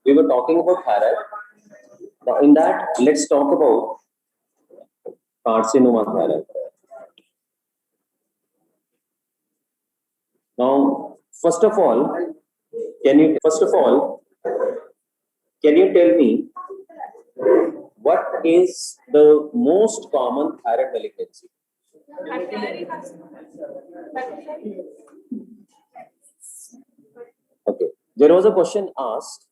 We were talking about thyroid. Now, in that, let's talk about carcinoma thyroid. Now, first of all, can you tell me what is the most common thyroid malignancy? Okay, there was a question asked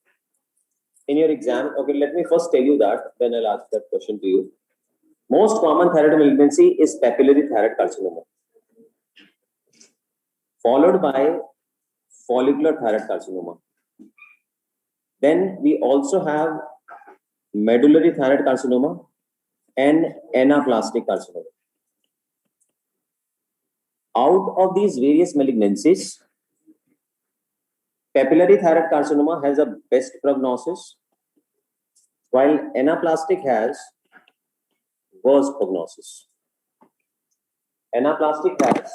in your exam. Okay, let me first tell you that, then I'll ask that question to you. Most common thyroid malignancy is papillary thyroid carcinoma, followed by follicular thyroid carcinoma. Then we also have medullary thyroid carcinoma and anaplastic carcinoma. Out of these various malignancies, papillary thyroid carcinoma has a best prognosis, while anaplastic has worse prognosis. Anaplastic has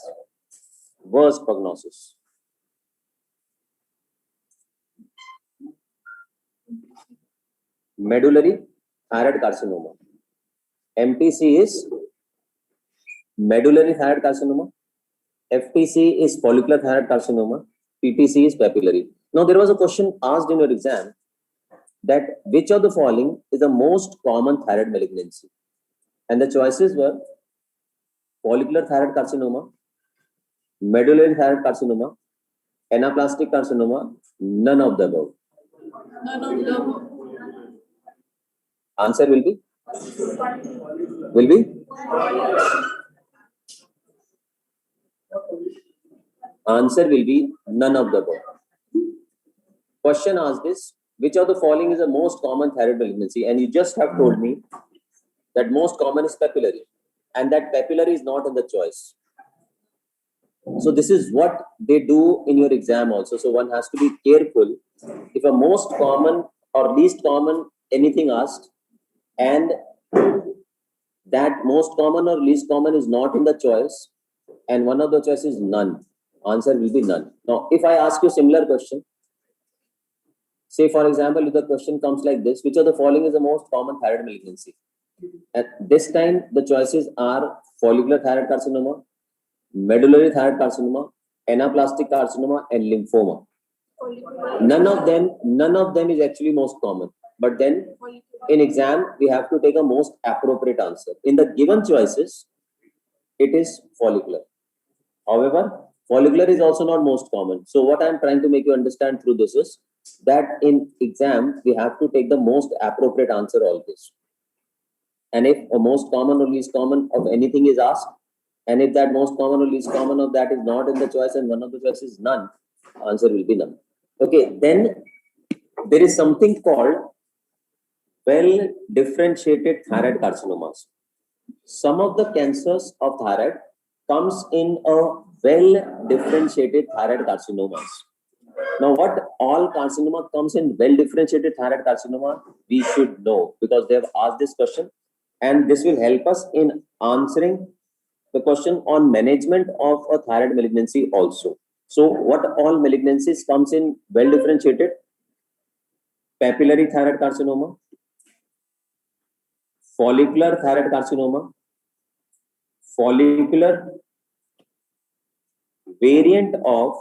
worse prognosis. Medullary thyroid carcinoma. MTC is medullary thyroid carcinoma. FTC is follicular thyroid carcinoma. PTC is papillary. Now, there was a question asked in your exam that which of the following is the most common thyroid malignancy? And the choices were follicular thyroid carcinoma, medullary thyroid carcinoma, anaplastic carcinoma, none of the above. None of the above. Answer will be? Answer will be none of the above. Question asked this, which of the following is the most common thyroid malignancy? And you just have told me that most common is papillary, and that papillary is not in the choice. So this is what they do in your exam also. So one has to be careful. If a most common or least common anything asked, and that most common or least common is not in the choice, and one of the choices is none, answer will be none. Now, if I ask you a similar question, say for example, if the question comes like this, which of the following is the most common thyroid malignancy? At this time, the choices are follicular thyroid carcinoma, medullary thyroid carcinoma, anaplastic carcinoma, and lymphoma. None of them is actually most common. But then in exam, we have to take a most appropriate answer. In the given choices, it is follicular. However, follicular is also not most common. So what I'm trying to make you understand through this is that in exam, we have to take the most appropriate answer always. And if a most common or least common of anything is asked, and if that most common or least common of that is not in the choice and one of the choices is none, answer will be none. Okay, then there is something called well-differentiated thyroid carcinomas. Some of the cancers of thyroid comes in a well-differentiated thyroid carcinomas. Now, what all carcinoma comes in well-differentiated thyroid carcinoma, we should know, because they have asked this question, and this will help us in answering the question on management of a thyroid malignancy also. So, what all malignancies comes in well-differentiated? Papillary thyroid carcinoma, follicular thyroid carcinoma, follicular variant of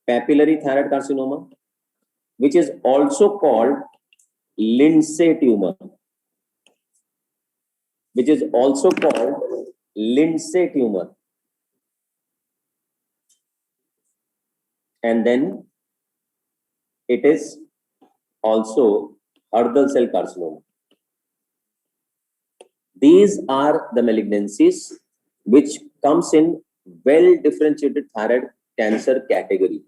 papillary thyroid carcinoma, which is also called Lindsay tumor, and then it is also Hurdle cell carcinoma. These are the malignancies which comes in well-differentiated thyroid cancer category.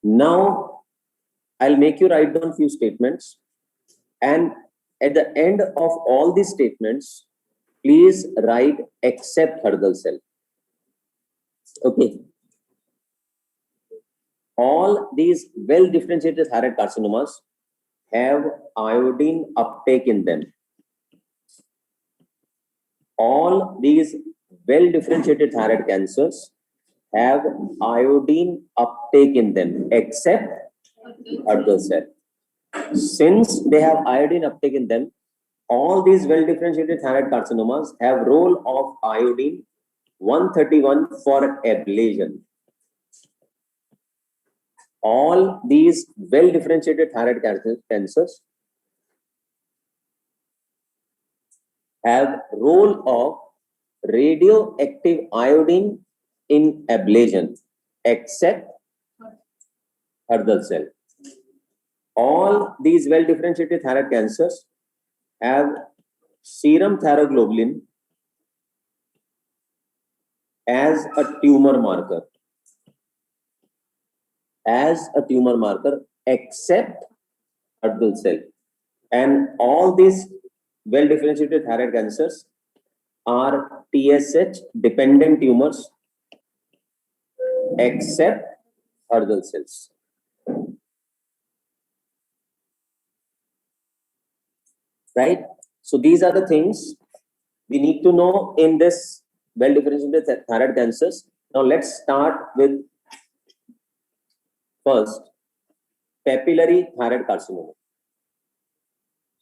Now, I'll make you write down few statements, and at the end of all these statements, please write except Hurdle cell. Okay. All these well-differentiated thyroid carcinomas have iodine uptake in them. All these well differentiated thyroid cancers have iodine uptake in them except hurdle cell. Since they have iodine uptake in them, all these well differentiated thyroid carcinomas have role of iodine 131 for ablation. All these well differentiated thyroid cancers have role of radioactive iodine in ablation except hurdle cell. All these well differentiated thyroid cancers have serum thyroglobulin as a tumor marker except hurdle cell. And all these well differentiated thyroid cancers are TSH dependent tumors except hurdle cells. Right? So these are the things we need to know in this well differentiated thyroid cancers. Now let's start with first papillary thyroid carcinoma.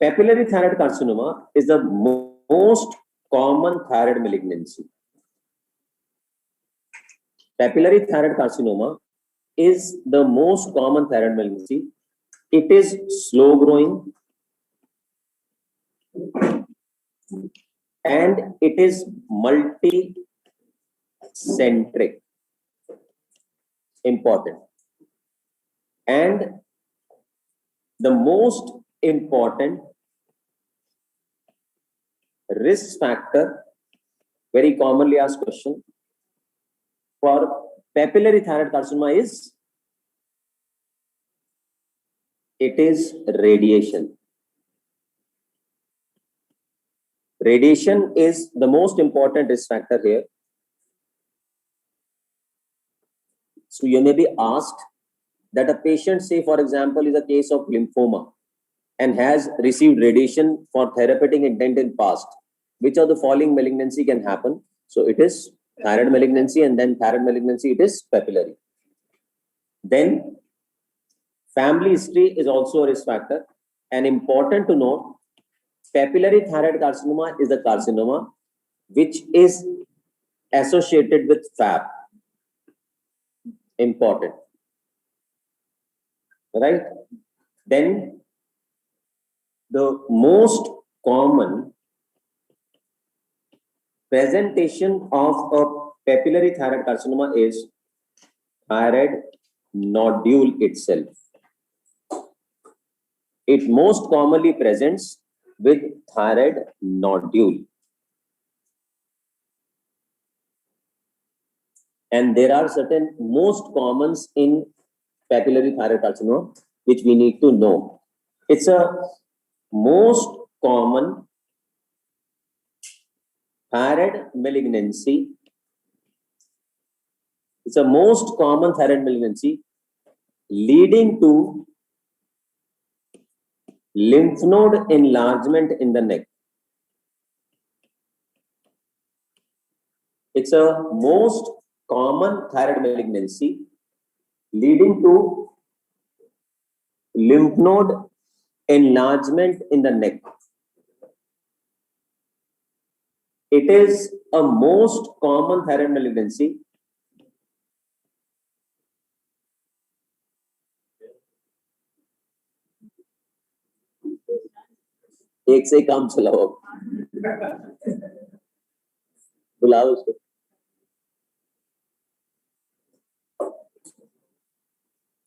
Papillary thyroid carcinoma is the most common thyroid malignancy. Papillary thyroid carcinoma is the most common thyroid malignancy. It is slow growing and it is multi-centric. Important. And the most important risk factor, very commonly asked question for papillary thyroid carcinoma is it is radiation. Radiation is the most important risk factor here. So you may be asked that a patient, say for example, is a case of lymphoma and has received radiation for therapeutic intent in past. Which of the following malignancy can happen? So it is thyroid malignancy, and then thyroid malignancy, it is papillary. Then family history is also a risk factor. And important to note, papillary thyroid carcinoma is a carcinoma which is associated with FAP. Important. Right? Then the most common presentation of a papillary thyroid carcinoma is thyroid nodule itself. It most commonly presents with thyroid nodule. And there are certain most commons in papillary thyroid carcinoma which we need to know. It's a most common thyroid malignancy. It's a most common thyroid malignancy leading to lymph node enlargement in the neck. It's a most common thyroid malignancy leading to lymph node enlargement in the neck. It is a most common thyroid malignancy एक से काम चलाओ बुलाओ उसको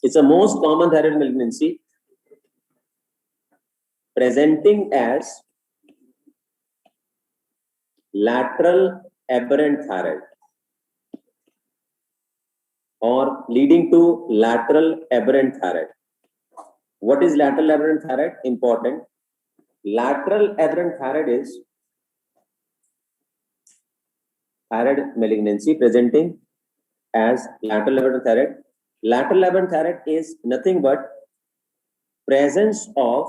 It's a most common thyroid malignancy presenting as lateral aberrant thyroid or leading to lateral aberrant thyroid. What is lateral aberrant thyroid? Important. Lateral aberrant thyroid is thyroid malignancy presenting as lateral aberrant thyroid. Lateral aberrant thyroid is nothing but presence of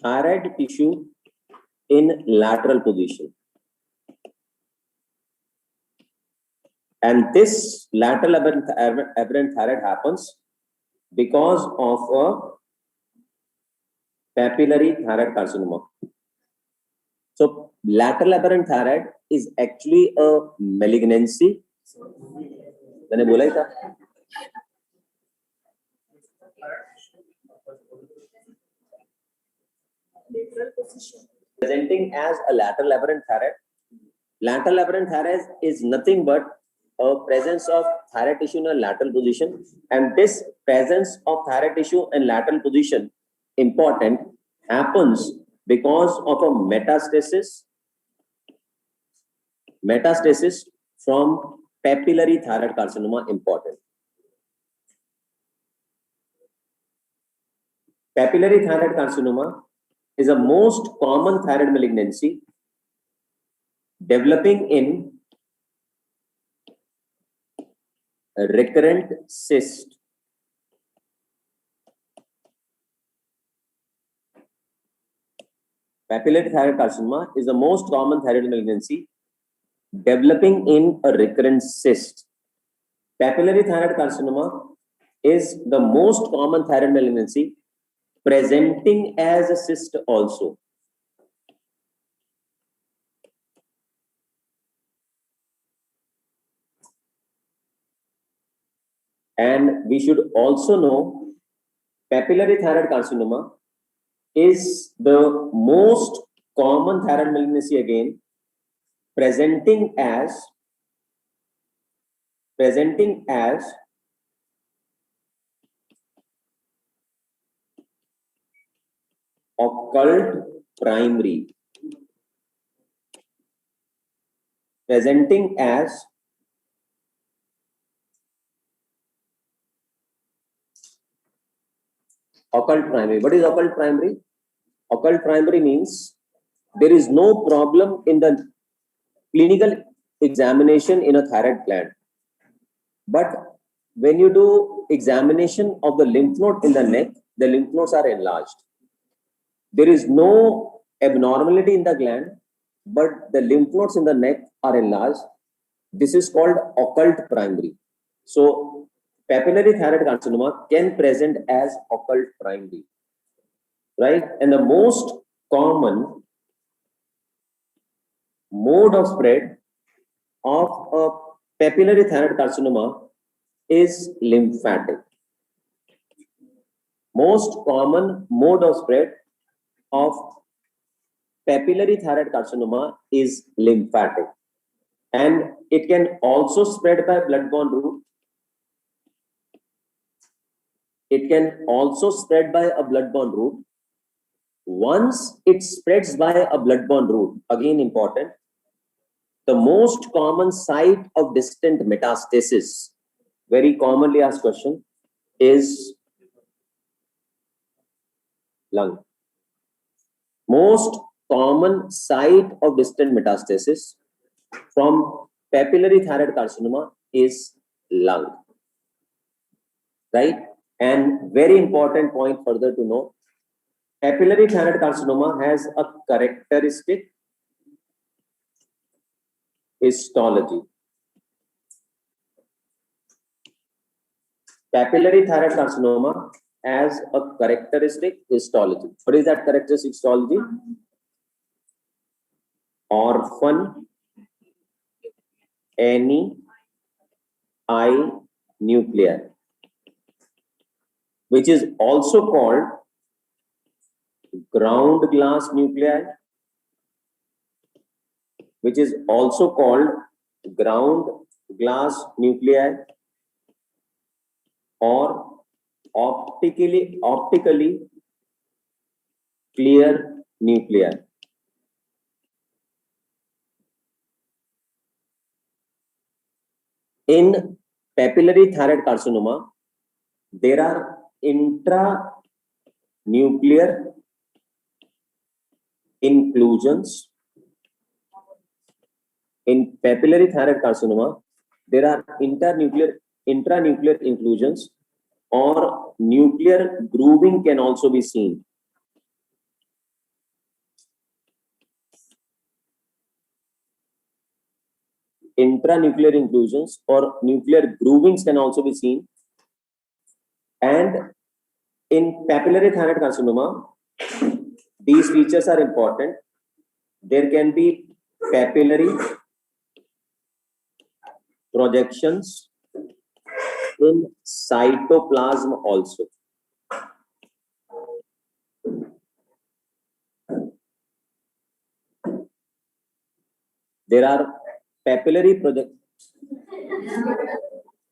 thyroid tissue in lateral position. And this lateral aberrant thyroid happens because of a papillary thyroid carcinoma. So lateral aberrant thyroid is actually a malignancy. मैंने बोला ही था. Presenting as a lateral aberrant thyroid. Lateral aberrant thyroid is nothing but a presence of thyroid tissue in a lateral position, and this presence of thyroid tissue in lateral position, important, happens because of a metastasis from papillary thyroid carcinoma. Important. Papillary thyroid carcinoma is the most common thyroid malignancy developing in a recurrent cyst. Papillary thyroid carcinoma is the most common thyroid malignancy developing in a recurrent cyst. Papillary thyroid carcinoma is the most common thyroid malignancy presenting as a cyst also. And we should also know papillary thyroid carcinoma is the most common thyroid malignancy again, presenting as occult primary. Presenting as occult primary. What is occult primary? Occult primary means there is no problem in the clinical examination in a thyroid gland. But when you do examination of the lymph node in the neck, the lymph nodes are enlarged. There is no abnormality in the gland, but the lymph nodes in the neck are enlarged. This is called occult primary. So papillary thyroid carcinoma can present as occult primary, right? And the most common mode of spread of a papillary thyroid carcinoma is lymphatic. Most common mode of spread of papillary thyroid carcinoma is lymphatic, and it can also spread by blood-borne route. It can also spread by a blood-borne route. Once it spreads by a blood-borne route, again important, the most common site of distant metastasis, very commonly asked question, is lung. Most common site of distant metastasis from papillary thyroid carcinoma is lung, right? And very important point further to know, papillary thyroid carcinoma has a characteristic histology. Papillary thyroid carcinoma has a characteristic histology. What is that characteristic histology? Orphan NEI nuclei, which is also called ground glass nuclei, which is also called ground glass nuclei, or optically clear nuclei. In papillary thyroid carcinoma, there are intranuclear inclusions. In papillary thyroid carcinoma, there are intranuclear inclusions, or nuclear grooving can also be seen. intranuclear inclusions or nuclear groovings can also be seen. And in papillary thyroid carcinoma, these features are important. There can be papillary projections in cytoplasm also. There are papillary projections.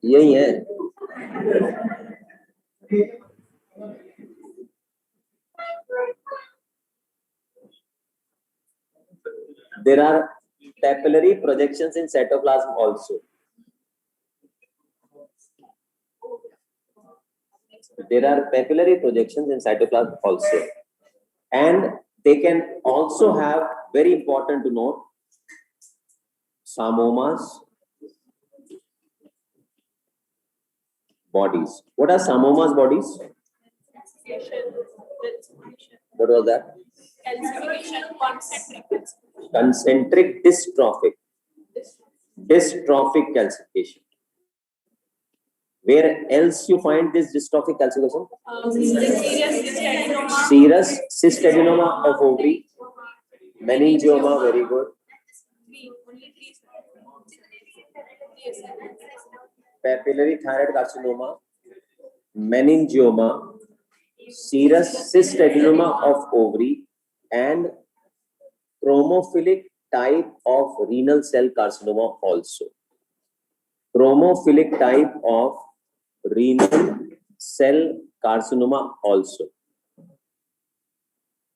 यही है. There are papillary projections in cytoplasm also. There are papillary projections in cytoplasm also. And they can also have, very important to note, sarcomas bodies. What are sarcomas bodies? What was that? Concentric dystrophic calcification. Where else you find this dystrophic calcification? Serous cystadenoma of ovary, meningioma, very good. Papillary thyroid carcinoma, meningioma, serous cystadenoma of ovary, and chromophilic type of renal cell carcinoma also. Chromophilic type of renal cell carcinoma also.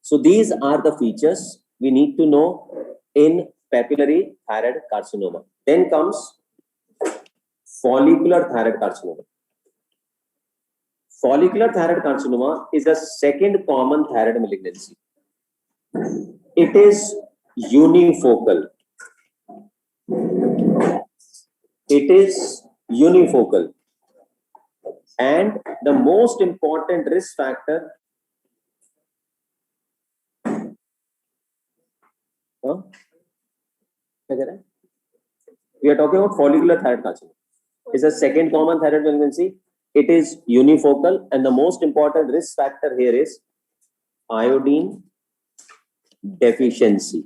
So these are the features we need to know in papillary thyroid carcinoma. Then comes follicular thyroid carcinoma. Follicular thyroid carcinoma is the second common thyroid malignancy. It is unifocal. It is unifocal. And the most important risk factor we are talking about follicular thyroid carcinoma. It's a second common thyroid malignancy. It is unifocal, and the most important risk factor here is iodine deficiency.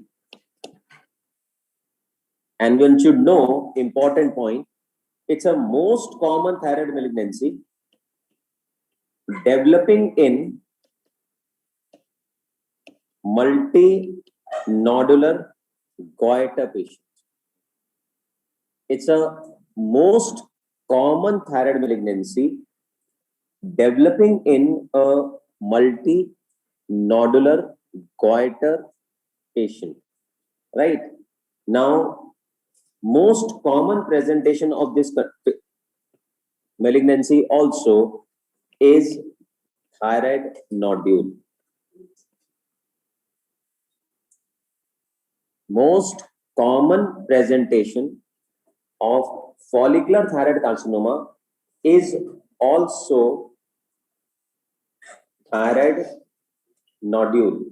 And one should know, important point, it's a most common thyroid malignancy developing in multinodular goiter patients. It's a most common thyroid malignancy developing in a multinodular goiter patient. Right? Now, most common presentation of this malignancy also is thyroid nodule. Most common presentation of follicular thyroid carcinoma is also thyroid nodule,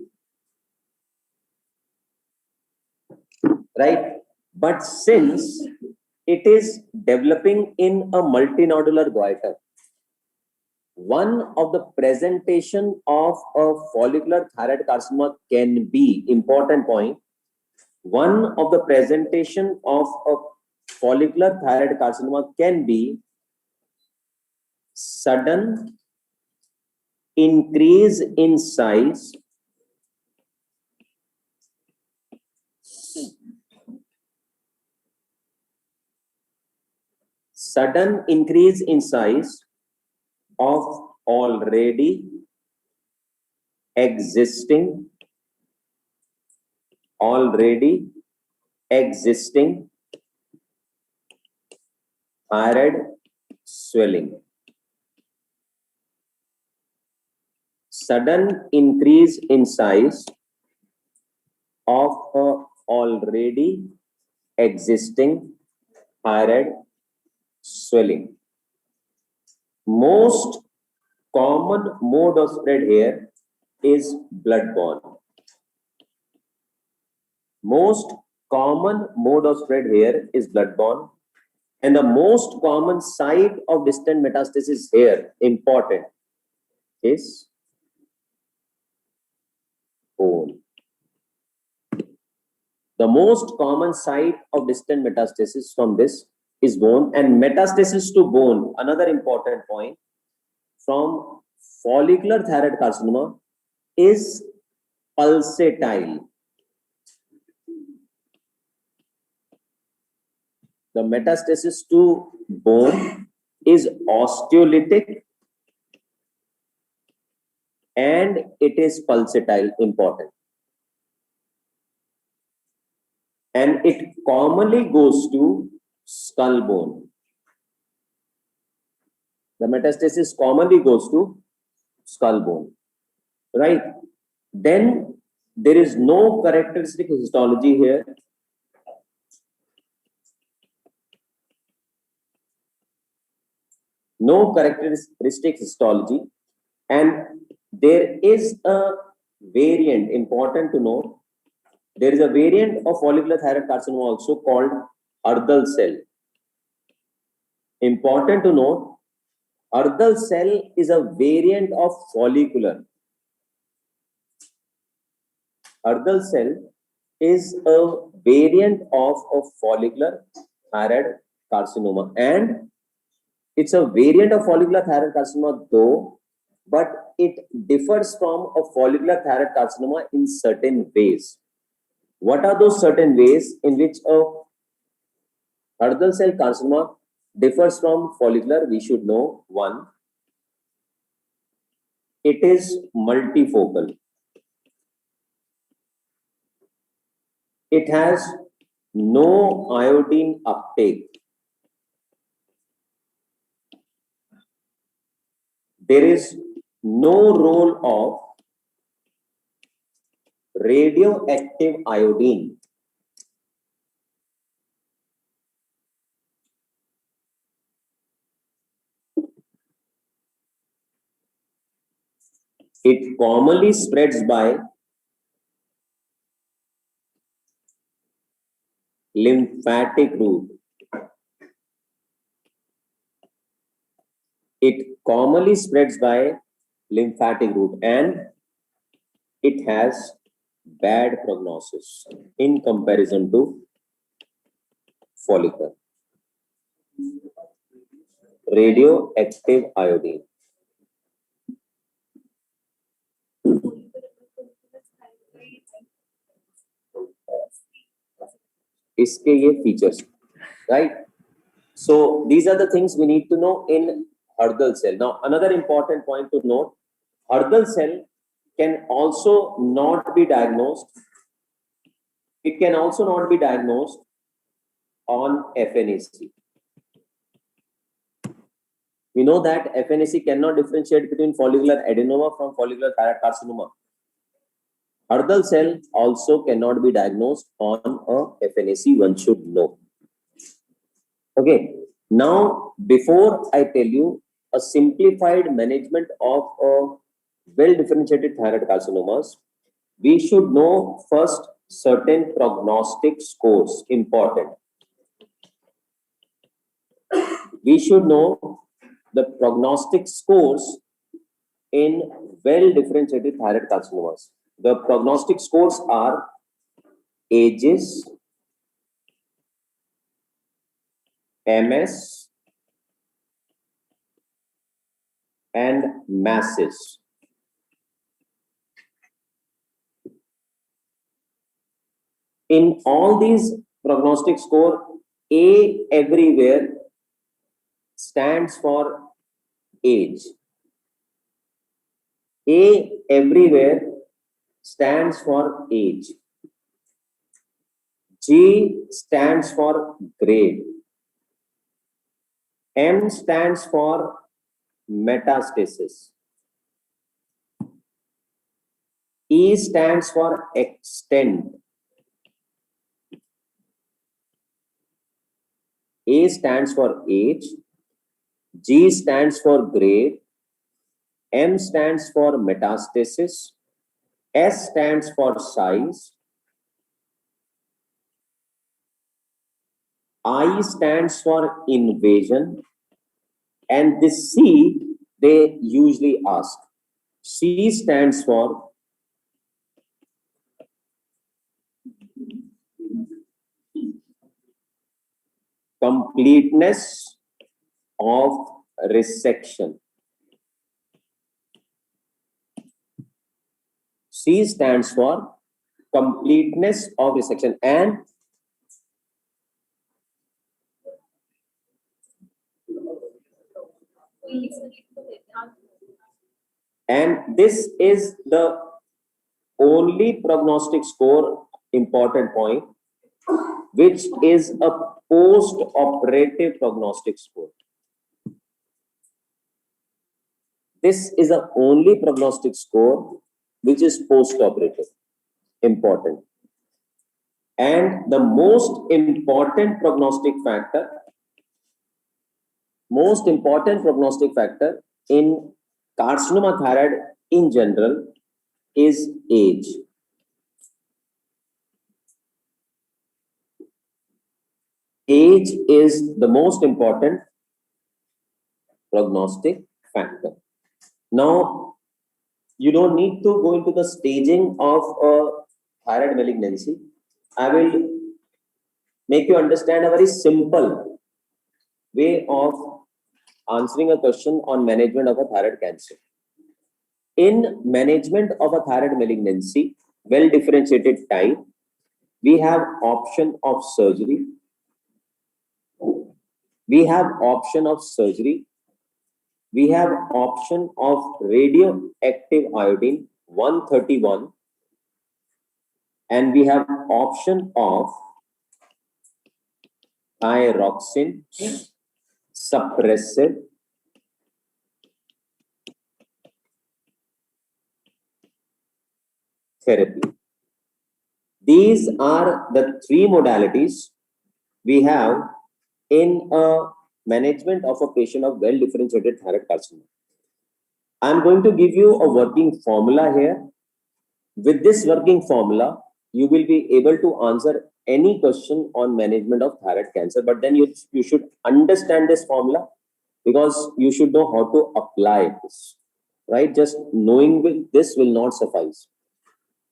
right? But since it is developing in a multinodular goiter, one of the presentation of a follicular thyroid carcinoma can be, important point, one of the presentation of a follicular thyroid carcinoma can be sudden increase in size of already existing thyroid swelling. Sudden increase in size of a already existing thyroid swelling. Most common mode of spread here is bloodborne. Most common mode of spread here is bloodborne, and the most common site of distant metastasis here, important, is bone. The most common site of distant metastasis from this is bone, and metastasis to bone, another important point, from follicular thyroid carcinoma is pulsatile. The metastasis to bone is osteolytic and it is pulsatile, important. And it commonly goes to skull bone. The metastasis commonly goes to skull bone, right? Then there is no characteristic histology here. No characteristic histology, and there is a variant, important to note. There is a variant of follicular thyroid carcinoma also called Ardal cell. Important to note, Ardal cell is a variant of follicular. Ardal cell is a variant of a follicular thyroid carcinoma, and it's a variant of follicular thyroid carcinoma though, but it differs from a follicular thyroid carcinoma in certain ways. What are those certain ways in which a Ardal cell carcinoma differs from follicular? We should know. One, it is multifocal. It has no iodine uptake. There is no role of radioactive iodine. It commonly spreads by lymphatic route. It commonly spreads by lymphatic route, and it has bad prognosis in comparison to follicular. Radioactive iodine. इसके ये features, right? So these are the things we need to know in Ardal cell. Now another important point to note, Ardal cell can also not be diagnosed. It can also not be diagnosed on FNAC. We know that FNAC cannot differentiate between follicular adenoma from follicular thyroid carcinoma. Ardal cell also cannot be diagnosed on a FNAC, one should know. Okay, now before I tell you a simplified management of a well-differentiated thyroid carcinomas, we should know first certain prognostic scores, important. We should know the prognostic scores in well-differentiated thyroid carcinomas. The prognostic scores are ages, MS, and masses. In all these prognostic score, A everywhere stands for age. A everywhere stands for age. G stands for grade. M stands for metastasis. E stands for extent. A stands for age. G stands for grade. M stands for metastasis. S stands for size. I stands for invasion, and this C they usually ask. C stands for completeness of resection. C stands for completeness of resection, and this is the only prognostic score, important point, which is a post-operative prognostic score. This is the only prognostic score which is post-operative, important. And the most important prognostic factor in carcinoma thyroid in general is age. Age is the most important prognostic factor. Now, you don't need to go into the staging of a thyroid malignancy. I will make you understand a very simple way of answering a question on management of a thyroid cancer. In management of a thyroid malignancy, well differentiated type, we have option of surgery. We have option of radioactive iodine 131, and we have option of thyroxine suppressive therapy. These are the three modalities we have in a management of a patient of well differentiated thyroid carcinoma. I'm going to give you a working formula here. With this working formula, you will be able to answer any question on management of thyroid cancer, but then you should understand this formula, because you should know how to apply this, right? Just knowing this will not suffice.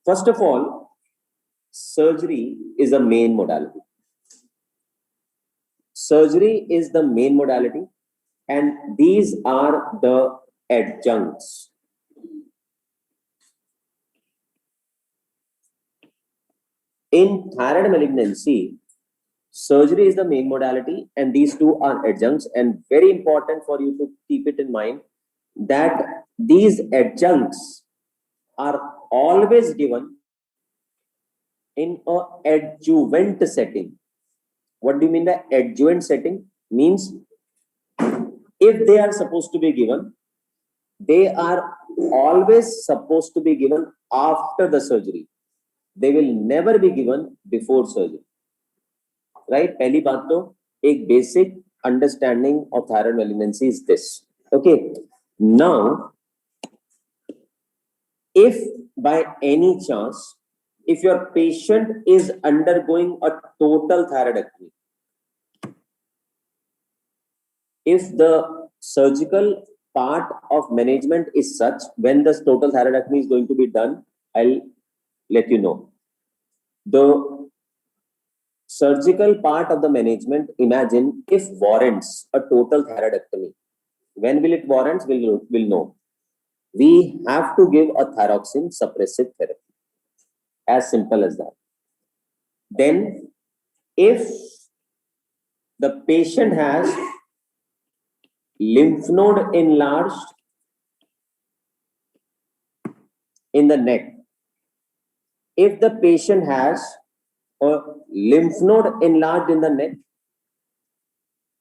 First of all, surgery is a main modality. Surgery is the main modality, and these are the adjuncts. In thyroid malignancy, surgery is the main modality, and these two are adjuncts. And very important for you to keep it in mind that these adjuncts are always given in a adjuvant setting. What do you mean by adjuvant setting? Means if they are supposed to be given, they are always supposed to be given after the surgery. They will never be given before surgery, right? पहली बात तो एक basic understanding of thyroid malignancy is this. Okay. Now, if by any chance, if your patient is undergoing a total thyroidectomy, if the surgical part of management is such, when the total thyroidectomy is going to be done, I'll let you know. The surgical part of the management, imagine if warrants a total thyroidectomy. When will it warrants? We'll know. We have to give a thyroxine suppressive therapy. As simple as that. Then, if the patient has lymph node enlarged in the neck, if the patient has a lymph node enlarged in the neck,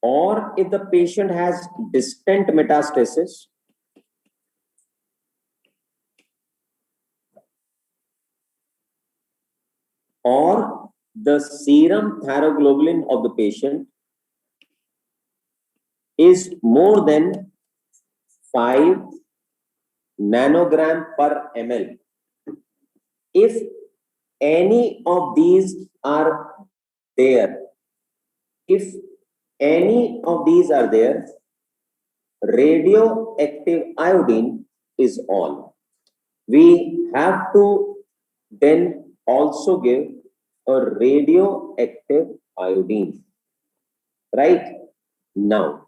or if the patient has distant metastasis, or the serum thyroglobulin of the patient is more than 5 nanogram per ml. If any of these are there, if any of these are there, radioactive iodine is on. We have to then also give a radioactive iodine, right? Now,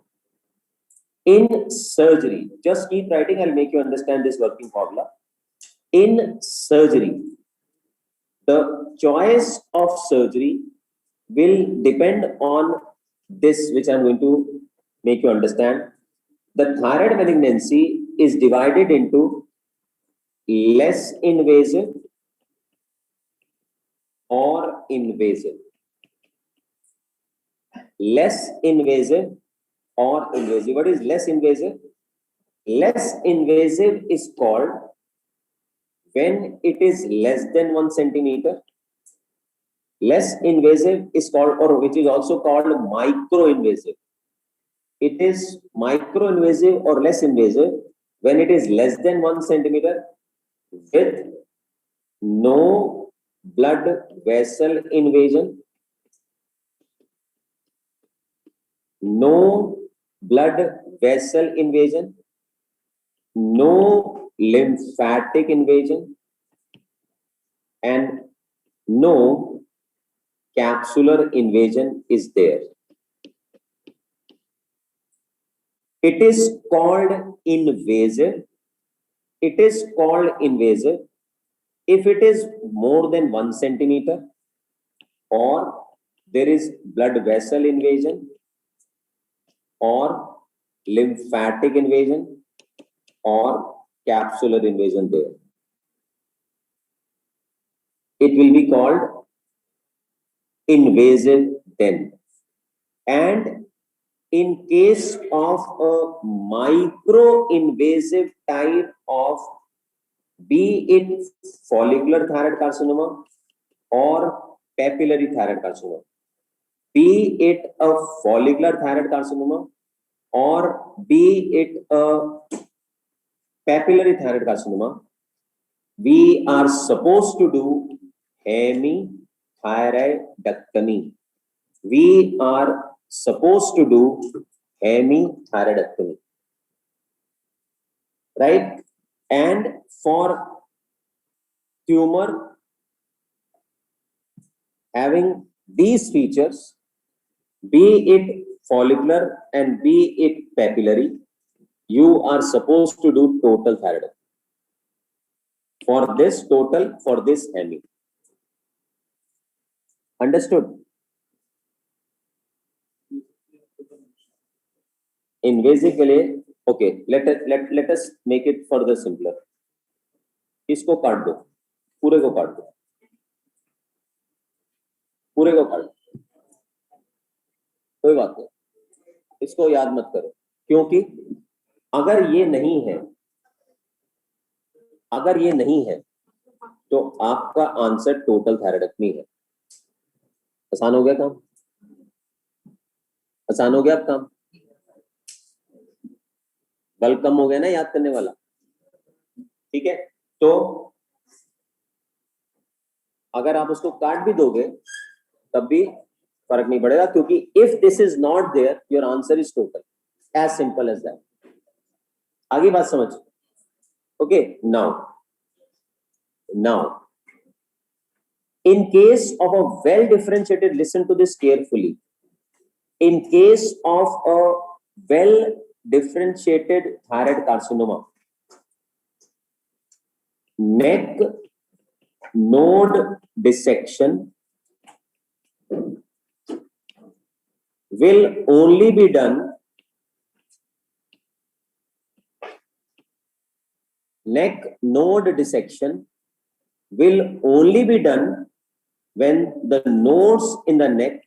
in surgery, just keep writing, I'll make you understand this working formula. In surgery, the choice of surgery will depend on this, which I'm going to make you understand. The thyroid malignancy is divided into less invasive or invasive. Less invasive or invasive. What is less invasive? Less invasive is called when it is less than 1 centimeter. Less invasive is called, or which is also called micro-invasive. It is micro-invasive or less invasive when it is less than 1 centimeter with no blood vessel invasion, no blood vessel invasion, no lymphatic invasion, and no capsular invasion is there. It is called invasive. It is called invasive if it is more than 1 centimeter, or there is blood vessel invasion, or lymphatic invasion, or capsular invasion there. It will be called invasive then. And in case of a micro-invasive type of, be it follicular thyroid carcinoma or papillary thyroid carcinoma, be it a follicular thyroid carcinoma or be it a papillary thyroid carcinoma, we are supposed to do hemithyroidectomy. We are supposed to do hemithyroidectomy, right? And for tumor having these features, be it follicular and be it papillary, you are supposed to do total thyroidectomy. For this total, for this hemi. Understood? Invasive के लिए, okay, let us make it further simpler. इसको काट दो, पूरे को काट दो, पूरे को काट दो, कोई बात नहीं, इसको याद मत करो, क्योंकि अगर ये नहीं है, अगर ये नहीं है, तो आपका आंसर टोटल थायराइडेक्टमी है। आसान हो गया काम? आसान हो गया आप काम? बल कम हो गया ना याद करने वाला? ठीक है, तो अगर आप उसको काट भी दोगे तब भी फर्क नहीं पड़ेगा, क्योंकि if this is not there your answer is total, as simple as that. आगे बात समझ? Okay, now in case of a well differentiated, listen to this carefully, in case of a well differentiated thyroid carcinoma, neck node dissection will only be done, neck node dissection will only be done when the nodes in the neck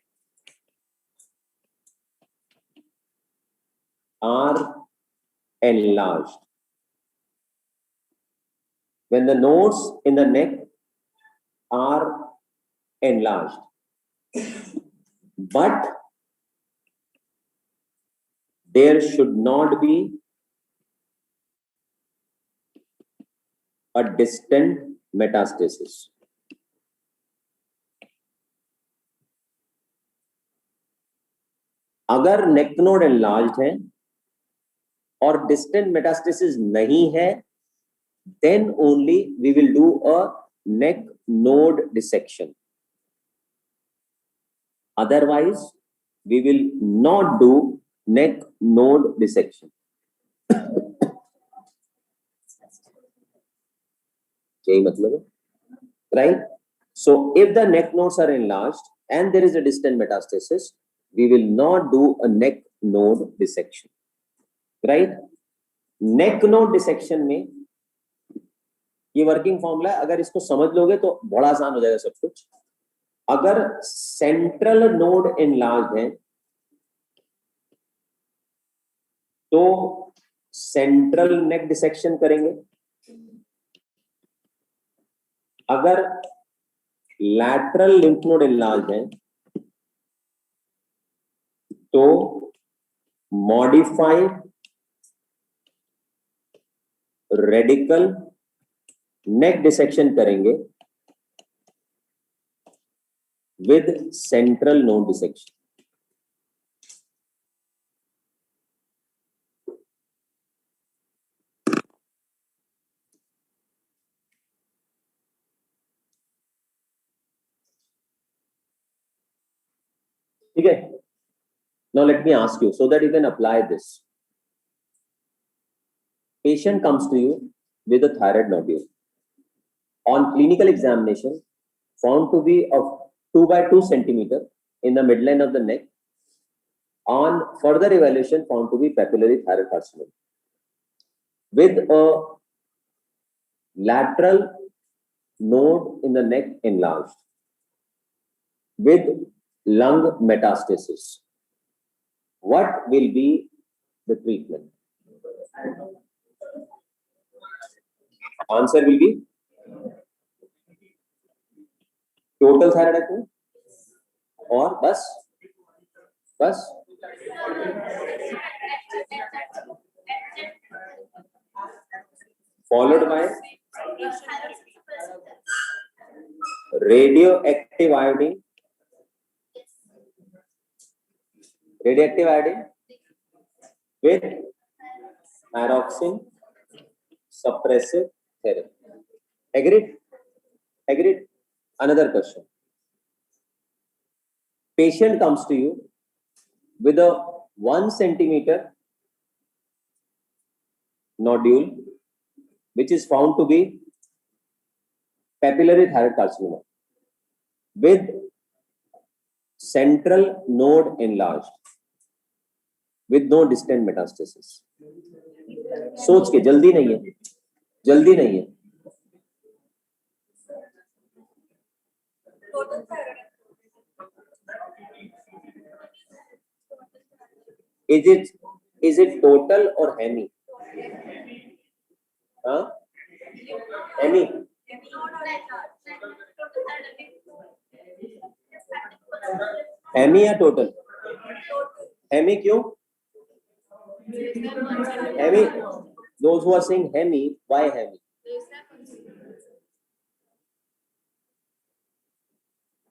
are enlarged. When the nodes in the neck are enlarged. But there should not be a distant metastasis. अगर नेक node enlarged है और distant metastasis नहीं है, then only we will do a neck node dissection. Otherwise, we will not do neck node dissection. यही मतलब है, right? So if the neck nodes are enlarged and there is a distant metastasis, we will not do a neck node dissection, right? Neck node dissection में ये working formula है, अगर इसको समझ लोगे तो बड़ा आसान हो जाएगा सब कुछ. अगर सेंट्रल नोड एनलार्ज है तो सेंट्रल नेक डिसेक्शन करेंगे. अगर लैटरल लिम्फ नोड एनलार्ज है तो मॉडिफाइड रेडिकल नेक डिसेक्शन करेंगे विद सेंट्रल नोड डिसेक्शन. ठीक है. Now let me ask you so that you can apply this. Patient comes to you with a thyroid nodule. On clinical examination, found to be of 2 by 2 centimeter in the midline of the neck. On further evaluation, found to be papillary thyroid carcinoma with a lateral node in the neck enlarged with lung metastasis. What will be the treatment? Answer will be total thyroidectomy or bus followed by radioactive iodine with pyroxene suppressive therapy. Agreed? Another question. Patient comes to you with a 1 centimeter nodule which is found to be papillary thyroid carcinoma with central node enlarged with no distant metastasis. सोच के, जल्दी नहीं है. Is it total or hemi? Hemi. Hemi या total? Hemi क्यों? Hemi. Those who are saying hemi, why hemi?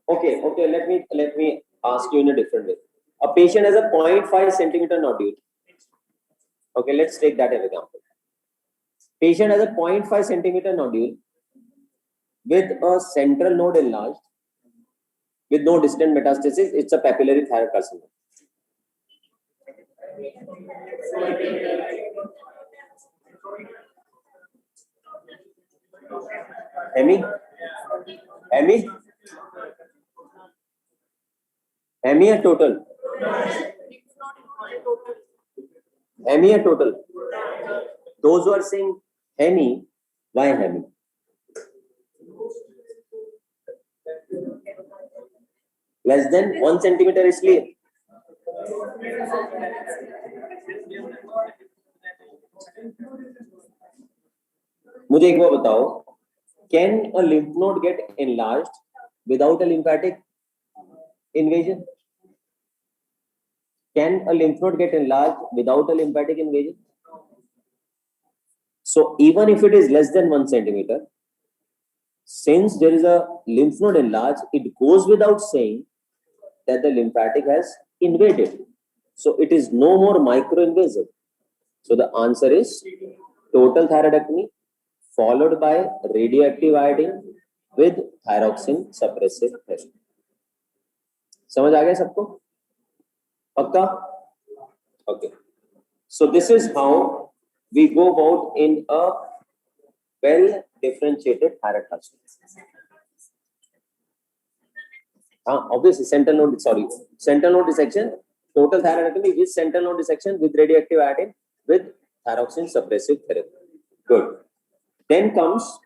Okay. Let me ask you in a different way. A patient has a 0.5 centimeter nodule. Okay, let's take that as an example. Patient has a 0.5 centimeter nodule with a central node enlarged with no distant metastasis. It's a papillary thyroid carcinoma. Hemi or total? Hemi or total? Those who are saying hemi, why hemi? Less than 1 centimeter is clear. मुझे एक बार बताओ, can a lymph node get enlarged without a lymphatic invasion? Can a lymph node get enlarged without a lymphatic invasion? So even if it is less than 1 centimeter, since there is a lymph node enlarged, it goes without saying that the lymphatic has invaded. So it is no more microinvasive. So the answer is total thyroidectomy followed by radioactive iodine with thyroxine suppressive therapy. समझ आ गया सबको? पक्का? Okay. So this is how we go about in a well differentiated thyroid carcinoma. Obviously central node dissection, total thyroidectomy with central node dissection with radioactive iodine with thyroxine suppressive therapy. Good. Then comes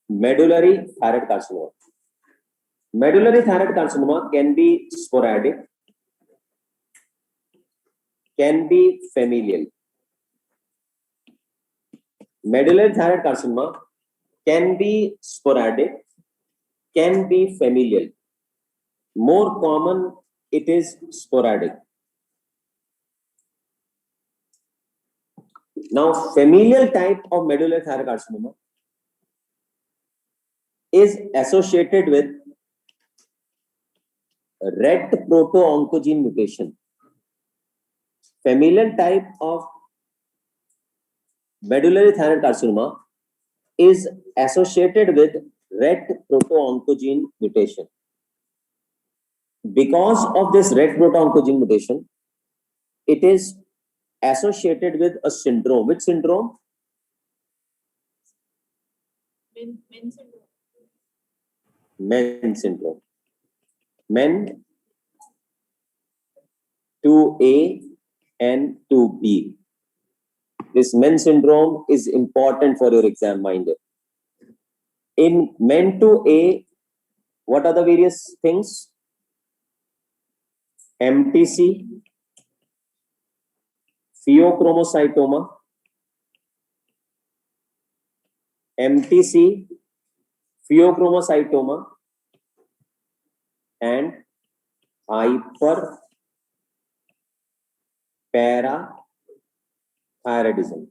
medullary thyroid carcinoma. Medullary thyroid carcinoma can be sporadic, can be familial. Medullary thyroid carcinoma can be sporadic, can be familial. More common, it is sporadic. Now, familial type of medullary thyroid carcinoma is associated with red proto-oncogene mutation. Familial type of medullary thyroid carcinoma is associated with red proto-oncogene mutation. Because of this red proto-oncogene mutation, it is associated with a syndrome. Which syndrome? Men syndrome. Men syndrome. Men 2A and 2B. This men syndrome is important for your exam, mind it. In men 2A, what are the various things? MTC, pheochromocytoma, MTC, pheochromocytoma, and hyperparathyroidism.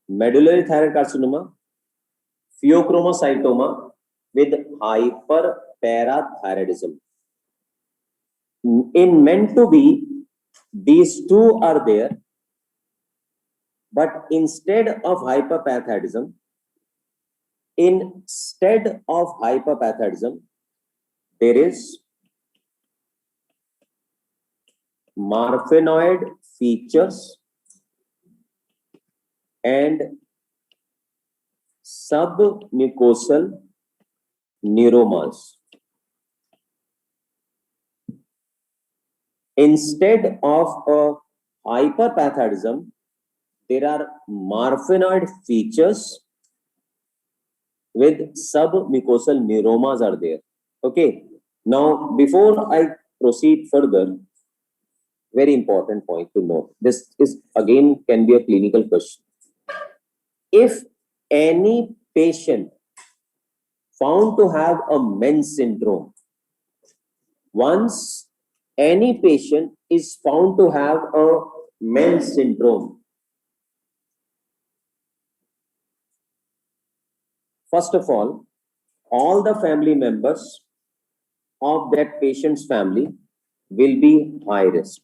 Medullary thyroid carcinoma, pheochromocytoma with hyperparathyroidism. In men to be, these two are there, but instead of hyperparathyroidism, there is marfanoid features and submucosal neuromas. Instead of a hyperparathyroidism, there are marfanoid features with submucosal neuromas are there. Okay. Now, before I proceed further, very important point to note. This is again can be a clinical question. If any patient found to have a men's syndrome, once any patient is found to have a men's syndrome, first of all the family members of that patient's family will be high risk.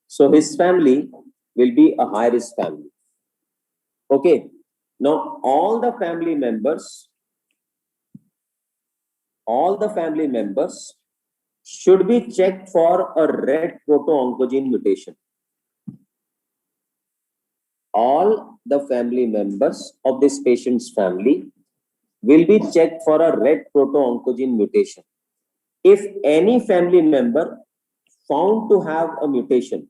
So his family will be a high risk family. Okay. Now all the family members should be checked for a red proto-oncogene mutation. All the family members of this patient's family will be checked for a red proto-oncogene mutation. If any family member found to have a mutation,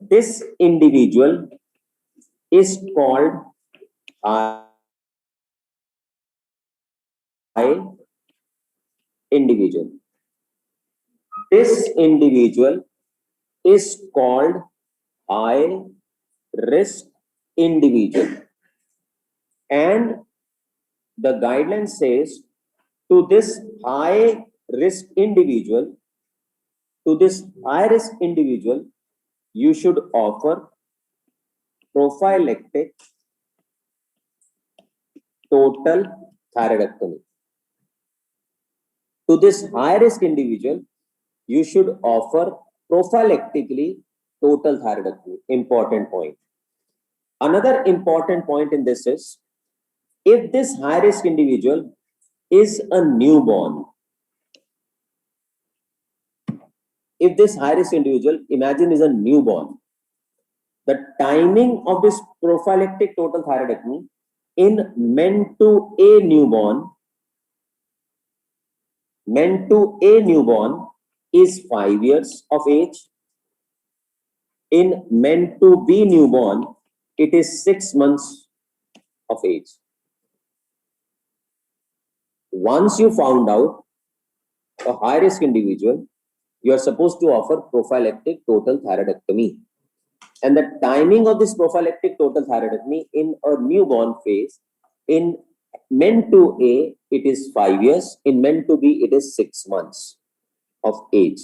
this individual is called high individual. This individual is called high risk individual. And the guideline says to this high risk individual, you should offer prophylactic total thyroidectomy. To this high-risk individual, you should offer prophylactically total thyroidectomy. Important point. Another important point in this is, if this high-risk individual is a newborn, if this high-risk individual, imagine, is a newborn, the timing of this prophylactic total thyroidectomy in meant to a newborn is 5 years of age. In meant to be newborn, it is 6 months of age. Once you found out a high-risk individual, you are supposed to offer prophylactic total thyroidectomy. And the timing of this prophylactic total thyroidectomy in a newborn phase, in meant to A, it is 5 years. In meant to B, it is 6 months of age.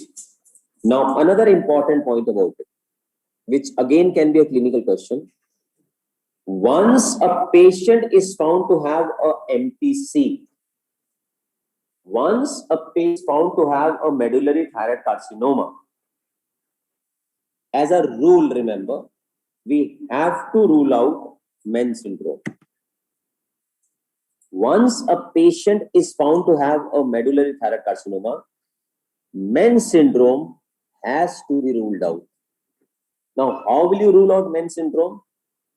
Now, another important point about it, which again can be a clinical question. Once a patient is found to have a MTC, once a patient is found to have a medullary thyroid carcinoma, as a rule, remember, we have to rule out Men's syndrome. Once a patient is found to have a medullary thyroid carcinoma, Men's syndrome has to be ruled out. Now, how will you rule out Men's syndrome?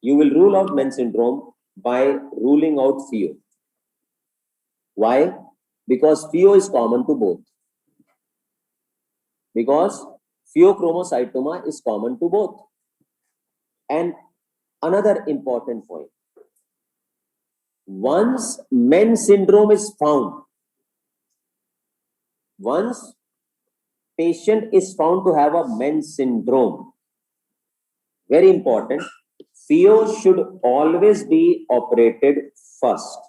You will rule out Men's syndrome by ruling out FEO. Why? Because FEO is common to both. Because pheochromocytoma is common to both. And another important point. Once Men's syndrome is found, once patient is found to have a Men's syndrome, very important, FEO should always be operated first.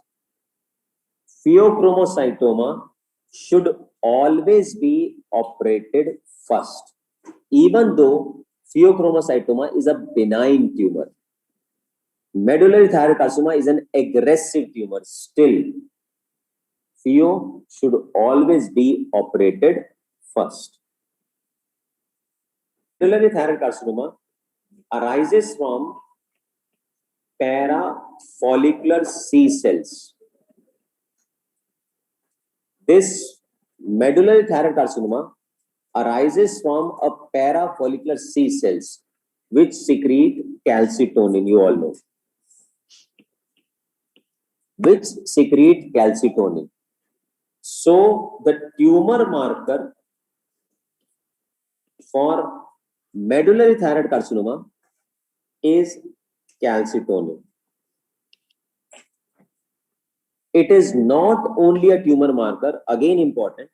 Pheochromocytoma should always be operated first, even though pheochromocytoma is a benign tumor. Medullary thyroid carcinoma is an aggressive tumor. Still, FEO should always be operated first. Medullary thyroid carcinoma arises from parafollicular C cells. This medullary thyroid carcinoma arises from a parafollicular C cells which secrete calcitonin, you all know. Which secrete calcitonin. So the tumor marker for medullary thyroid carcinoma is calcitonin. It is not only a tumor marker, again important,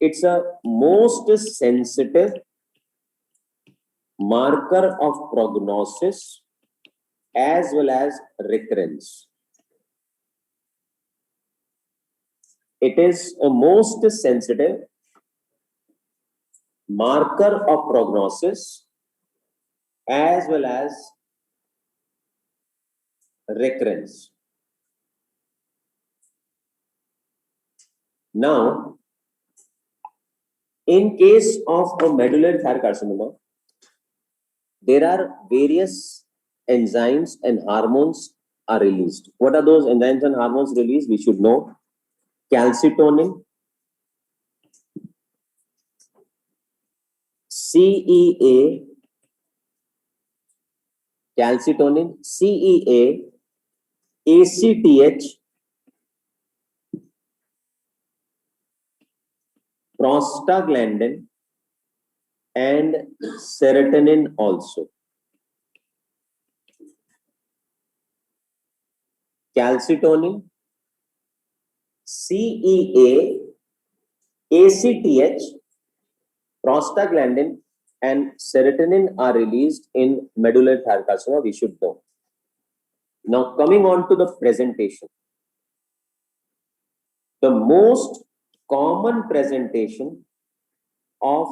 it's a most sensitive marker of prognosis as well as recurrence. It is a most sensitive marker of prognosis as well as recurrence. Now, in case of a medullary thyroid carcinoma, there are various enzymes and hormones are released. What are those enzymes and hormones released? We should know. Calcitonin, CEA, calcitonin, CEA, ACTH, prostaglandin, and serotonin also. Calcitonin, CEA, ACTH, prostaglandin, and serotonin are released in medullary thyroid carcinoma, we should know. Now, coming on to the presentation. The most common presentation of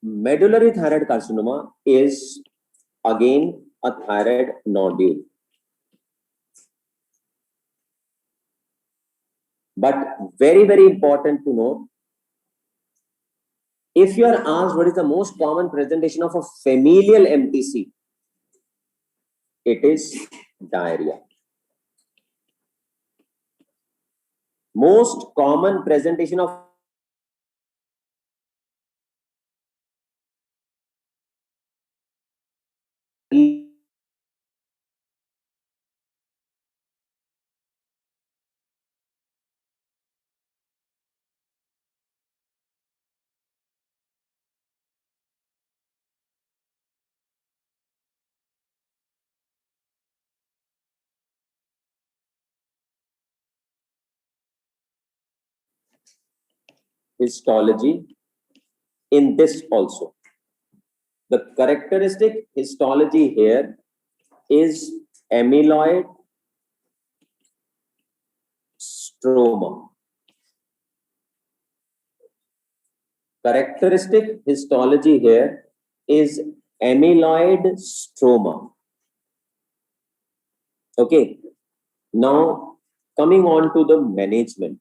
Medullary thyroid carcinoma is again a thyroid nodule. But very, very important to know, if you are asked what is the most common presentation of a familial MTC, it is diarrhea. Most common presentation of histology in this also. The characteristic histology here is amyloid stroma. Characteristic histology here is amyloid stroma. Okay. Now, coming on to the management.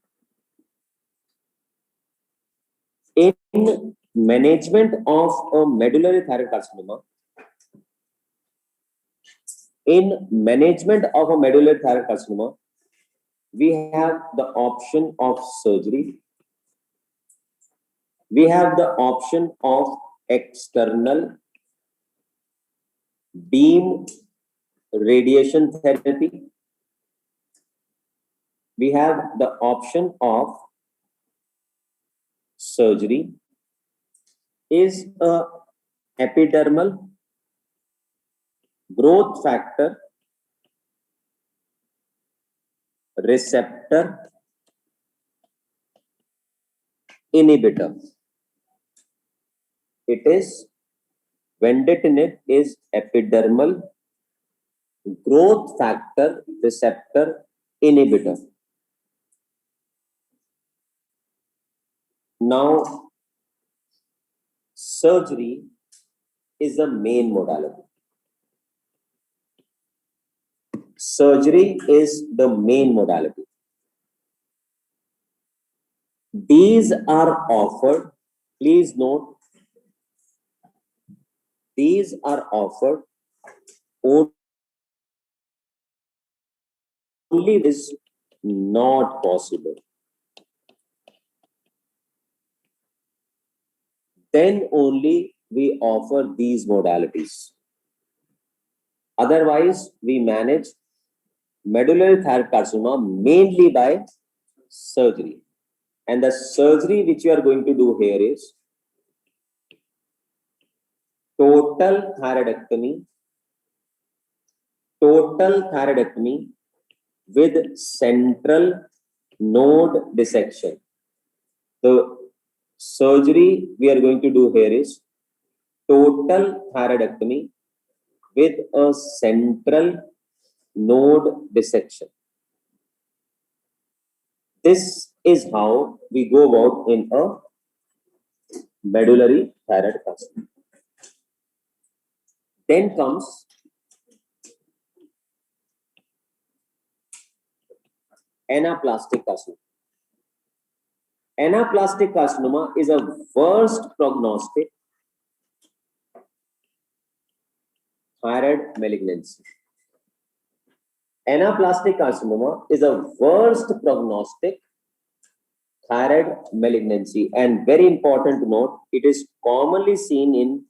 In management of a medullary thyroid carcinoma, we have the option of surgery. We have the option of external beam radiation therapy. We have the option of surgery. Is a epidermal growth factor receptor inhibitor. It is Vendetinib is epidermal growth factor receptor inhibitor. Now, surgery is the main modality. Surgery is the main modality. These are offered, please note, these are offered only this not possible. Then only we offer these modalities. Otherwise, we manage medullary thyroid carcinoma mainly by surgery. And the surgery which you are going to do here is total thyroidectomy with central node dissection. The surgery we are going to do here is total thyroidectomy with a central node dissection. This is how we go about in a medullary thyroid carcinoma. Then comes anaplastic carcinoma. Anaplastic carcinoma is a worst prognostic thyroid malignancy. Anaplastic carcinoma is a worst prognostic thyroid malignancy, and very important to note, it is commonly seen in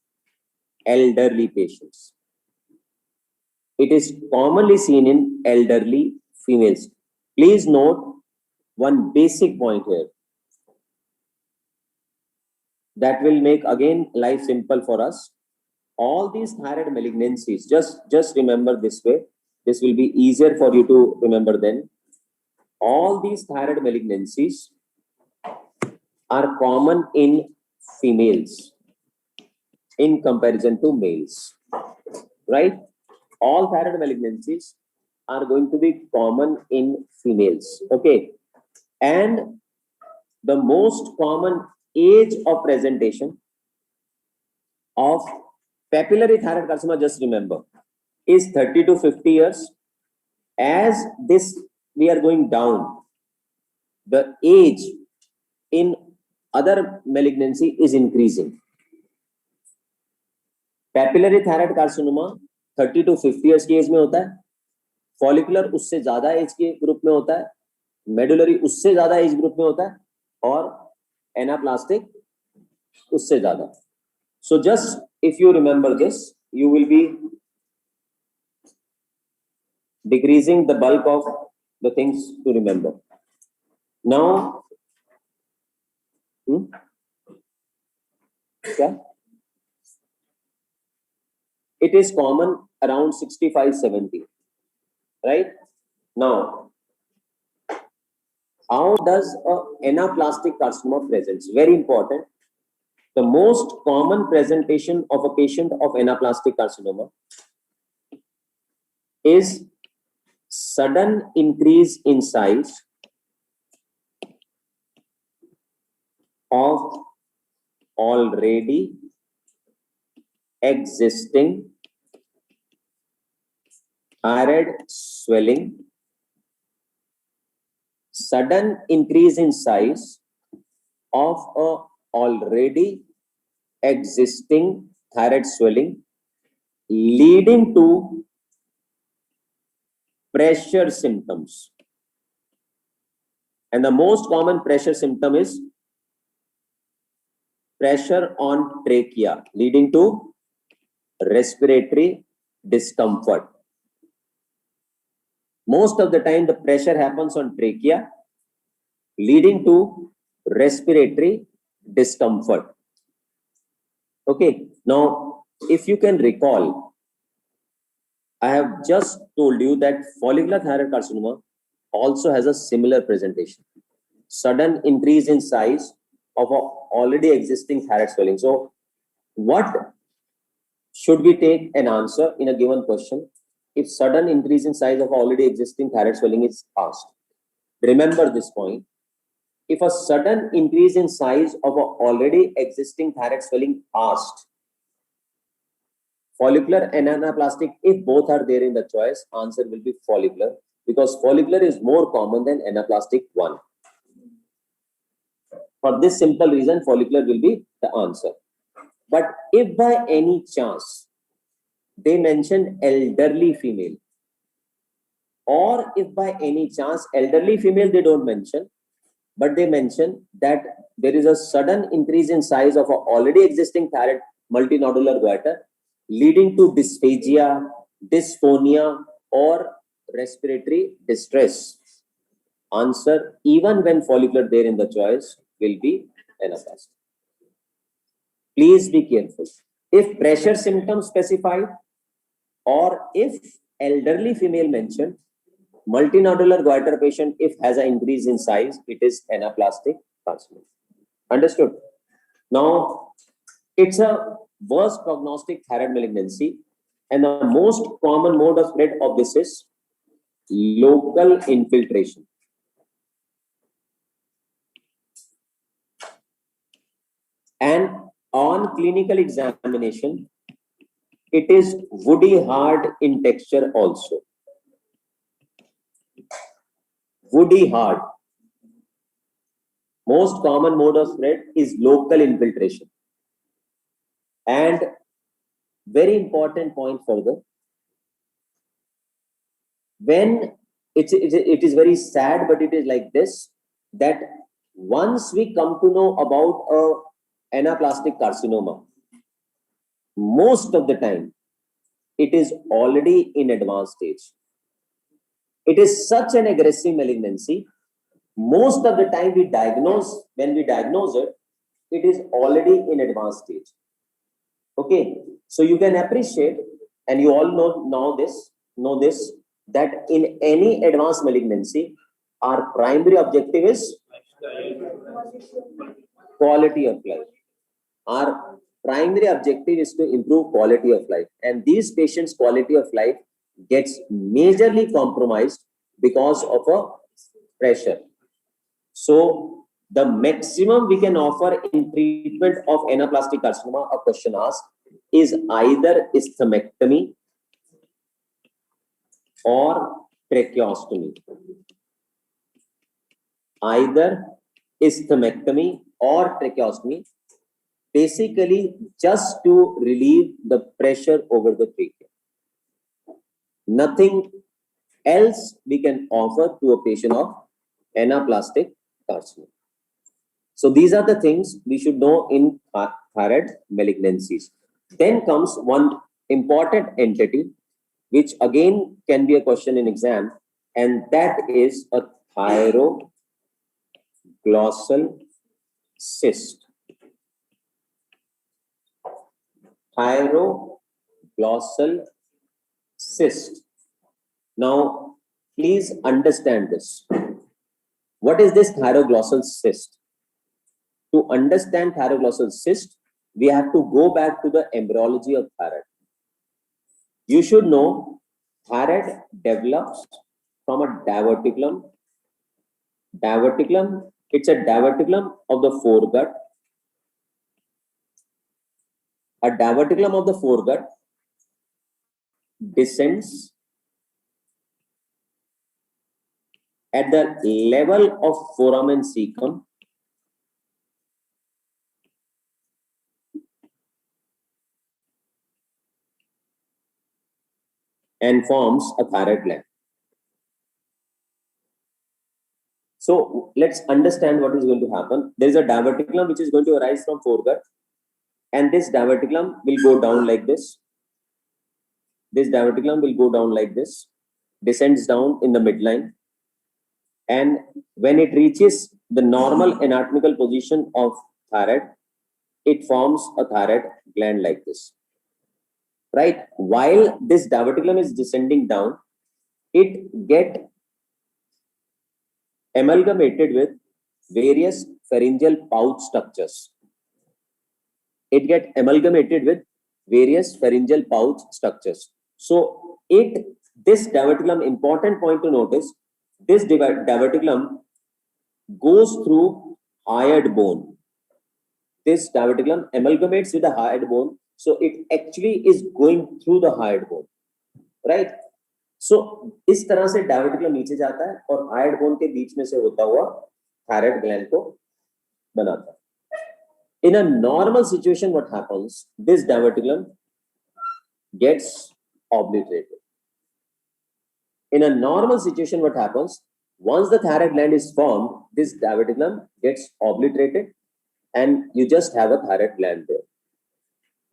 elderly patients. It is commonly seen in elderly females. Please note one basic point here that will make again life simple for us. All these thyroid malignancies, just remember this way. This will be easier for you to remember then. All these thyroid malignancies are common in females in comparison to males, right? All thyroid malignancies are going to be common in females, okay? And the most common age of presentation of papillary thyroid carcinoma, just remember, is 30 to 50 years. As this we are going down, the age in other malignancy is increasing. Papillary thyroid carcinoma 30 to 50 years की as में होता है, follicular उससे ज्यादा as के group में होता है, मेडुलरी उससे ज्यादा एज ग्रुप में होता है, और एनाप्लास्टिक उससे ज्यादा. So just if you remember this, you will be decreasing the bulk of the things to remember. Now, it is common around 65-70, right? Now, how does a anaplastic carcinoma presents? Very important. The most common presentation of a patient of anaplastic carcinoma is sudden increase in size of already existing thyroid swelling, sudden increase in size of a already existing thyroid swelling leading to pressure symptoms. And the most common pressure symptom is pressure on trachea, leading to respiratory discomfort. Most of the time, the pressure happens on trachea, leading to respiratory discomfort. Okay, now if you can recall, I have just told you that follicular thyroid carcinoma also has a similar presentation. Sudden increase in size of a already existing thyroid swelling. So what should we take an answer in a given question if sudden increase in size of already existing thyroid swelling is asked? Remember this point. If a sudden increase in size of a already existing thyroid swelling asked, follicular and anaplastic, if both are there in the choice, answer will be follicular, because follicular is more common than anaplastic one. For this simple reason, follicular will be the answer. But if by any chance they mention elderly female, or if by any chance elderly female they don't mention, but they mention that there is a sudden increase in size of a already existing thyroid multinodular goiter leading to dysphagia, dysphonia, or respiratory distress, answer even when follicular there in the choice will be anaplastic. Please be careful. If pressure symptoms specified, or if elderly female mentioned, multinodular goiter patient, if has an increase in size, it is anaplastic carcinoma. Understood? Now, it's a worst prognostic thyroid malignancy, and the most common mode of spread of this is local infiltration. And on clinical examination, it is woody hard in texture also. Woody hard. Most common mode of spread is local infiltration. And very important point further, when it is very sad, but it is like this, that once we come to know about a anaplastic carcinoma, most of the time it is already in advanced stage. It is such an aggressive malignancy. Most of the time when we diagnose it, it is already in advanced stage. Okay, so you can appreciate, and you all know this, that in any advanced malignancy, our primary objective is quality of life. Our primary objective is to improve quality of life, and these patients' quality of life gets majorly compromised because of a pressure. So the maximum we can offer in treatment of anaplastic carcinoma, a question asked, is either isthmectomy or tracheostomy. Either isthmectomy or tracheostomy, basically just to relieve the pressure over the trachea. Nothing else we can offer to a patient of anaplastic carcinoma. So these are the things we should know in thyroid malignancies. Then comes one important entity, which again can be a question in exam, and that is a thyroglossal cyst. Thyroglossal cyst. Now, please understand this. What is this thyroglossal cyst? To understand thyroglossal cyst, we have to go back to the embryology of thyroid. You should know thyroid develops from a diverticulum. Diverticulum, it's a diverticulum of the foregut. A diverticulum of the foregut descends at the level of foramen cecum and forms a thyroid gland. So let's understand what is going to happen. There is a diverticulum which is going to arise from foregut, and this diverticulum will go down like this. This diverticulum will go down like this, descends down in the midline, and when it reaches the normal anatomical position of thyroid, it forms a thyroid gland like this. Right? While this diverticulum is descending down, it gets amalgamated with various pharyngeal pouch structures. It gets amalgamated with various pharyngeal pouch structures. So this diverticulum, important point to notice, this diverticulum goes through hyoid bone. This diverticulum amalgamates with the hyoid bone, so it actually is going through the hyoid bone, right? So इस तरह से diverticulum नीचे जाता है और hide bone के बीच में से होता हुआ थायराइड ग्लैंड को बनाता है. In a normal situation, what happens? This diverticulum gets obliterated. In a normal situation, what happens? Once the thyroid gland is formed, this diverticulum gets obliterated and you just have a thyroid gland there,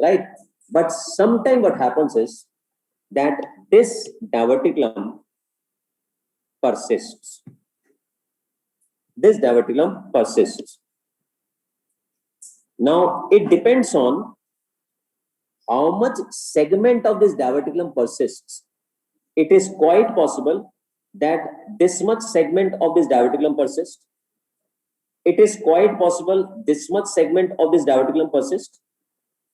right? But sometimes what happens is that this diverticulum persists. This diverticulum persists. Now, it depends on how much segment of this diverticulum persists. It is quite possible that this much segment of this diverticulum persists. It is quite possible this much segment of this diverticulum persists.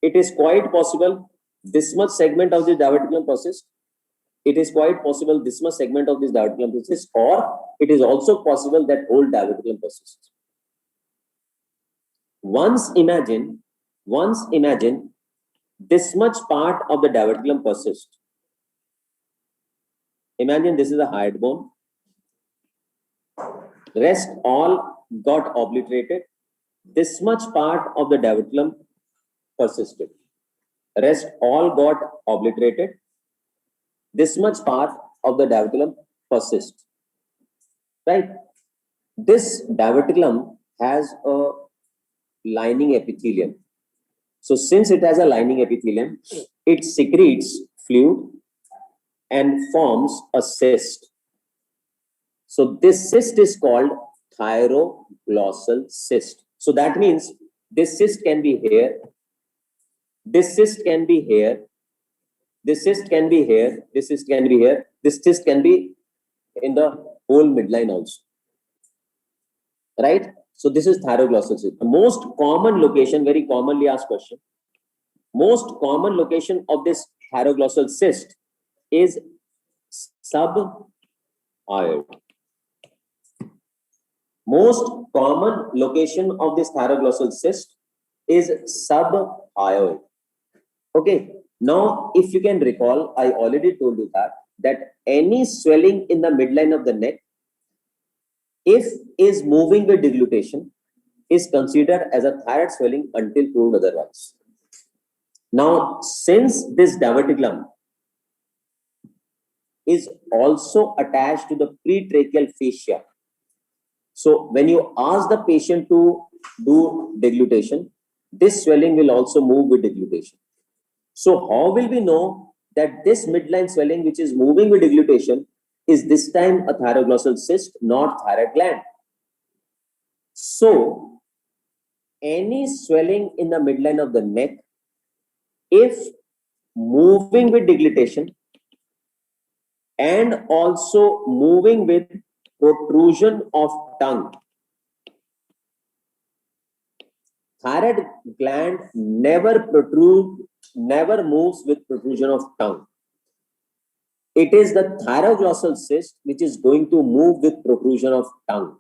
It is quite possible this much segment of this diverticulum persists. It is quite possible this much segment of this diverticulum persists, or it is also possible that whole diverticulum persists. Once imagine this much part of the diverticulum persists. Imagine this is a hyoid bone. Rest all got obliterated. This much part of the diverticulum persisted. Rest all got obliterated. This much part of the diverticulum persists. Right? This diverticulum has a lining epithelium. So since it has a lining epithelium, it secretes fluid and forms a cyst. So this cyst is called thyroglossal cyst. So that means this cyst can be here, this cyst can be here, this cyst can be here, this cyst can be here, this cyst can be in the whole midline also. Right? So this is thyroglossal cyst. The most common location, very commonly asked question, most common location of this thyroglossal cyst is sub-hyoid. Most common location of this thyroglossal cyst is sub-hyoid. Okay. Now, if you can recall, I already told you that any swelling in the midline of the neck, if is moving with deglutition, is considered as a thyroid swelling until proved otherwise. Now, since this diverticulum is also attached to the pretracheal fascia, so when you ask the patient to do deglutition, this swelling will also move with deglutition. So how will we know that this midline swelling which is moving with deglutition is this time a thyroglossal cyst, not thyroid gland? So any swelling in the midline of the neck, if moving with deglutition and also moving with protrusion of tongue, thyroid gland never moves with protrusion of tongue. It is the thyroglossal cyst which is going to move with protrusion of tongue.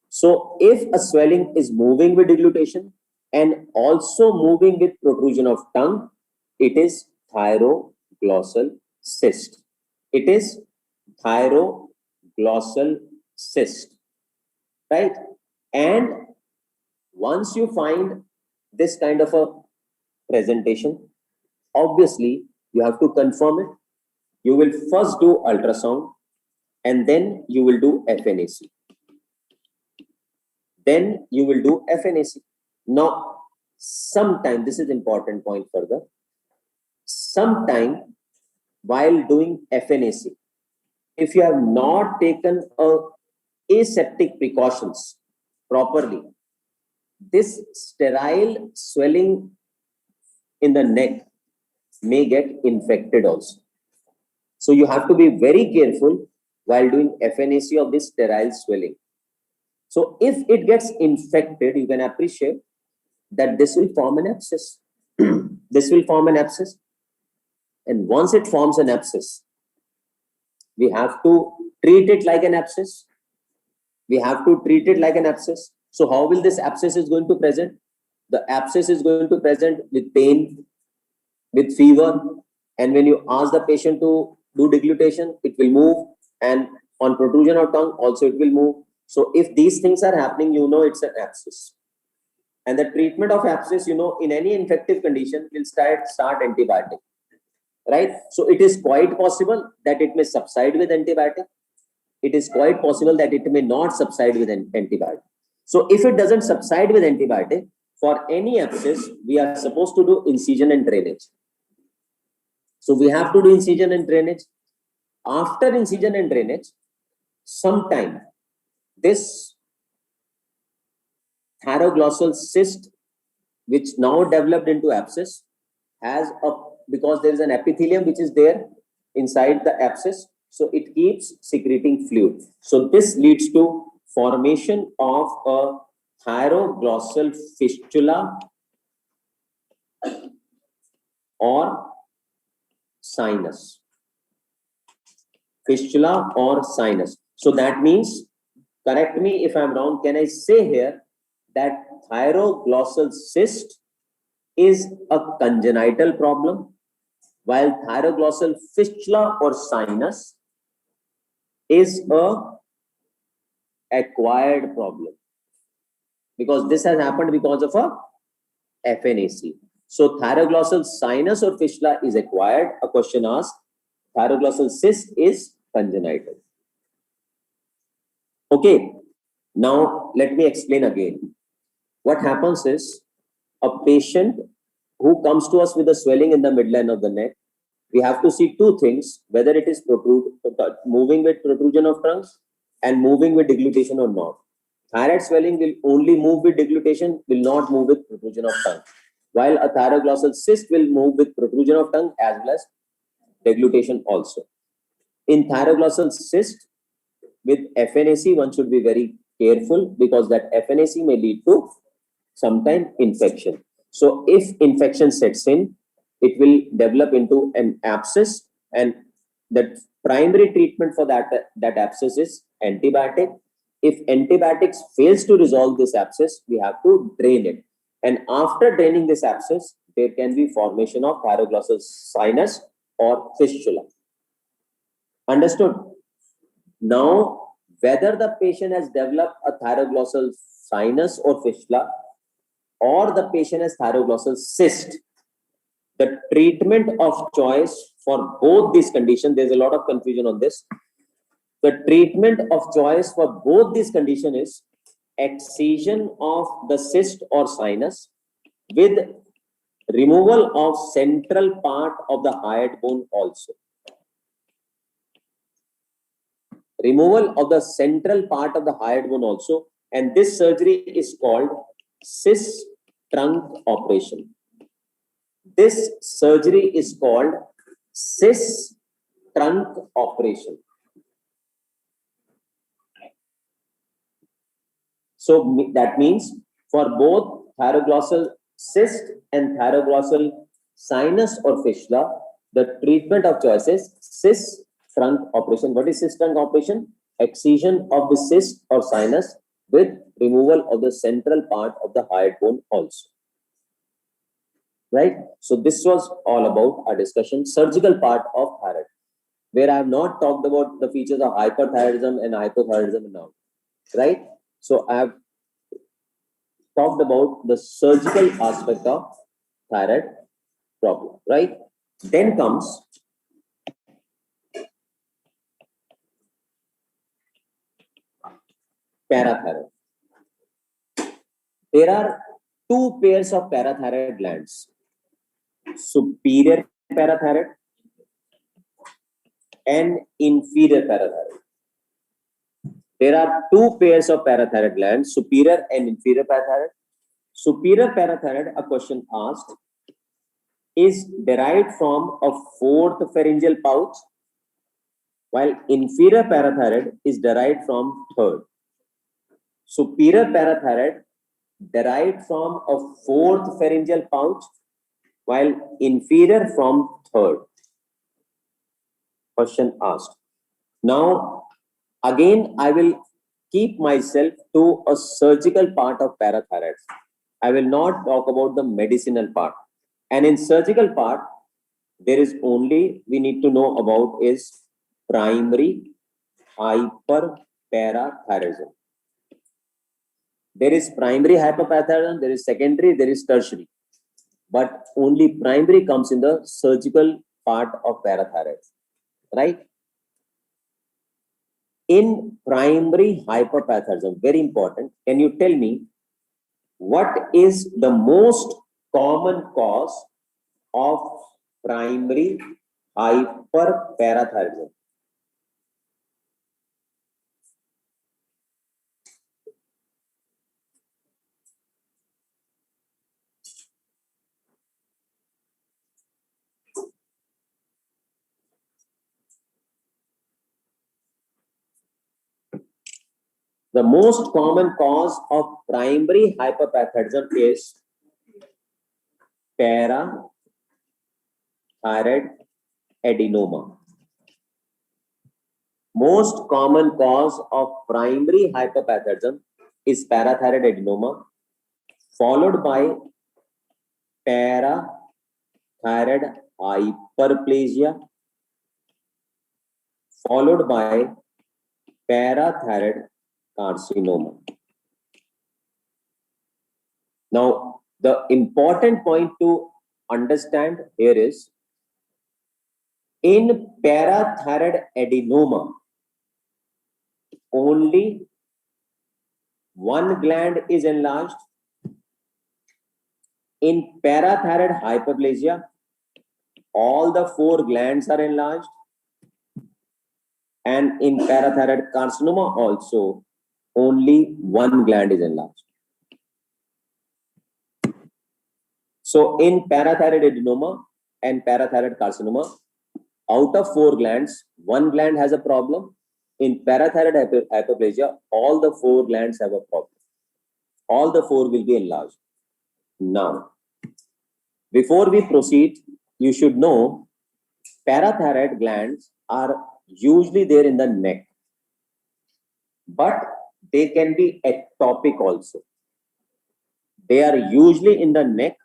So if a swelling is moving with deglutition and also moving with protrusion of tongue, it is thyroglossal cyst. It is thyroglossal cyst, right? And once you find this kind of a presentation, obviously you have to confirm it. You will first do ultrasound and then you will do FNAC. Then you will do FNAC. Now, sometime, this is important point further, sometime while doing FNAC, if you have not taken aseptic precautions properly, this sterile swelling in the neck may get infected also. So you have to be very careful while doing FNAC of this sterile swelling. So if it gets infected, you can appreciate that this will form an abscess. This will form an abscess. And once it forms an abscess, we have to treat it like an abscess. We have to treat it like an abscess. So how will this abscess is going to present? The abscess is going to present with pain, with fever. And when you ask the patient to do deglutition, it will move. And on protrusion of tongue, also it will move. So if these things are happening, you know it's an abscess. And the treatment of abscess, you know, in any infective condition, will start antibiotic, right? So it is quite possible that it may subside with antibiotic. It is quite possible that it may not subside with an antibiotic. So if it doesn't subside with antibiotic, for any abscess, we are supposed to do incision and drainage. So we have to do incision and drainage. After incision and drainage, sometime this thyroglossal cyst, which now developed into abscess, has because there is an epithelium which is there inside the abscess, so it keeps secreting fluid. So this leads to formation of a thyroglossal fistula or sinus. Fistula or sinus. So that means, correct me if I'm wrong, can I say here that thyroglossal cyst is a congenital problem, while thyroglossal fistula or sinus is a acquired problem, because this has happened because of a FNAC. So thyroglossal sinus or fistula is acquired. A question asked, thyroglossal cyst is congenital. Okay, now let me explain again. What happens is, a patient who comes to us with a swelling in the midline of the neck, we have to see two things, whether it is moving with protrusion of tongue and moving with deglutition or not. Thyroid swelling will only move with deglutition, will not move with protrusion of tongue, while a thyroglossal cyst will move with protrusion of tongue as well as deglutition also. In thyroglossal cyst, with FNAC, one should be very careful, because that FNAC may lead to sometime infection. So if infection sets in, it will develop into an abscess, and the primary treatment for that abscess is antibiotic. If antibiotics fails to resolve this abscess, we have to drain it. And after draining this abscess, there can be formation of thyroglossal sinus or fistula. Understood? Now, whether the patient has developed a thyroglossal sinus or fistula, or the patient has thyroglossal cyst, the treatment of choice for both these conditions, there's a lot of confusion on this. The treatment of choice for both these conditions is excision of the cyst or sinus with removal of central part of the hyoid bone also. Removal of the central part of the hyoid bone also, and this surgery is called cyst trunk operation. This surgery is called cyst trunk operation. So that means for both thyroglossal cyst and thyroglossal sinus or fistula, the treatment of choice is cyst trunk operation. What is cyst trunk operation? Excision of the cyst or sinus with removal of the central part of the hyoid bone also. Right? So this was all about our discussion, surgical part of thyroid, where I have not talked about the features of hyperthyroidism and hypothyroidism now. Right? So I have talked about the surgical aspect of thyroid problem. Right? Then comes parathyroid. There are two pairs of parathyroid glands, superior parathyroid and inferior parathyroid. There are two pairs of parathyroid glands, superior and inferior parathyroid. Superior parathyroid, a question asked, is derived from a fourth pharyngeal pouch, while inferior parathyroid is derived from third. Superior parathyroid derived from a fourth pharyngeal pouch, while inferior from third. Question asked. Now, again, I will keep myself to a surgical part of parathyroid. I will not talk about the medicinal part. And in surgical part, there is only, we need to know about is primary hyperparathyroidism. There is primary hyperparathyroidism, there is secondary, there is tertiary. But only primary comes in the surgical part of parathyroid. Right? In primary hyperparathyroidism, very important, can you tell me what is the most common cause of primary hyperparathyroidism? The most common cause of primary hyperparathyroidism is parathyroid adenoma. Most common cause of primary hyperparathyroidism is parathyroid adenoma, followed by parathyroid hyperplasia, followed by parathyroid carcinoma. Now, the important point to understand here is in parathyroid adenoma, only one gland is enlarged. In parathyroid hyperplasia, all the four glands are enlarged. And in parathyroid carcinoma also, only one gland is enlarged. So in parathyroid adenoma and parathyroid carcinoma, out of four glands, one gland has a problem. In parathyroid hyperplasia, all the four glands have a problem. All the four will be enlarged. Now, before we proceed, you should know parathyroid glands are usually there in the neck, but they can be ectopic also. They are usually in the neck,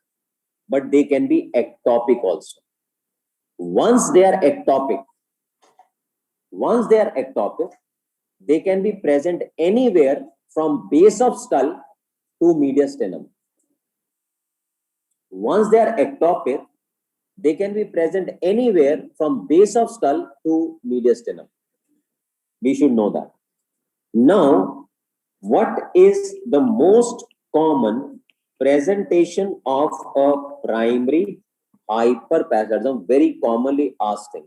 but they can be ectopic also. Once they are ectopic, they can be present anywhere from base of skull to mediastinum. Once they are ectopic, they can be present anywhere from base of skull to mediastinum. We should know that. Now, what is the most common presentation of a primary hyperparathyroidism? Very commonly asked thing.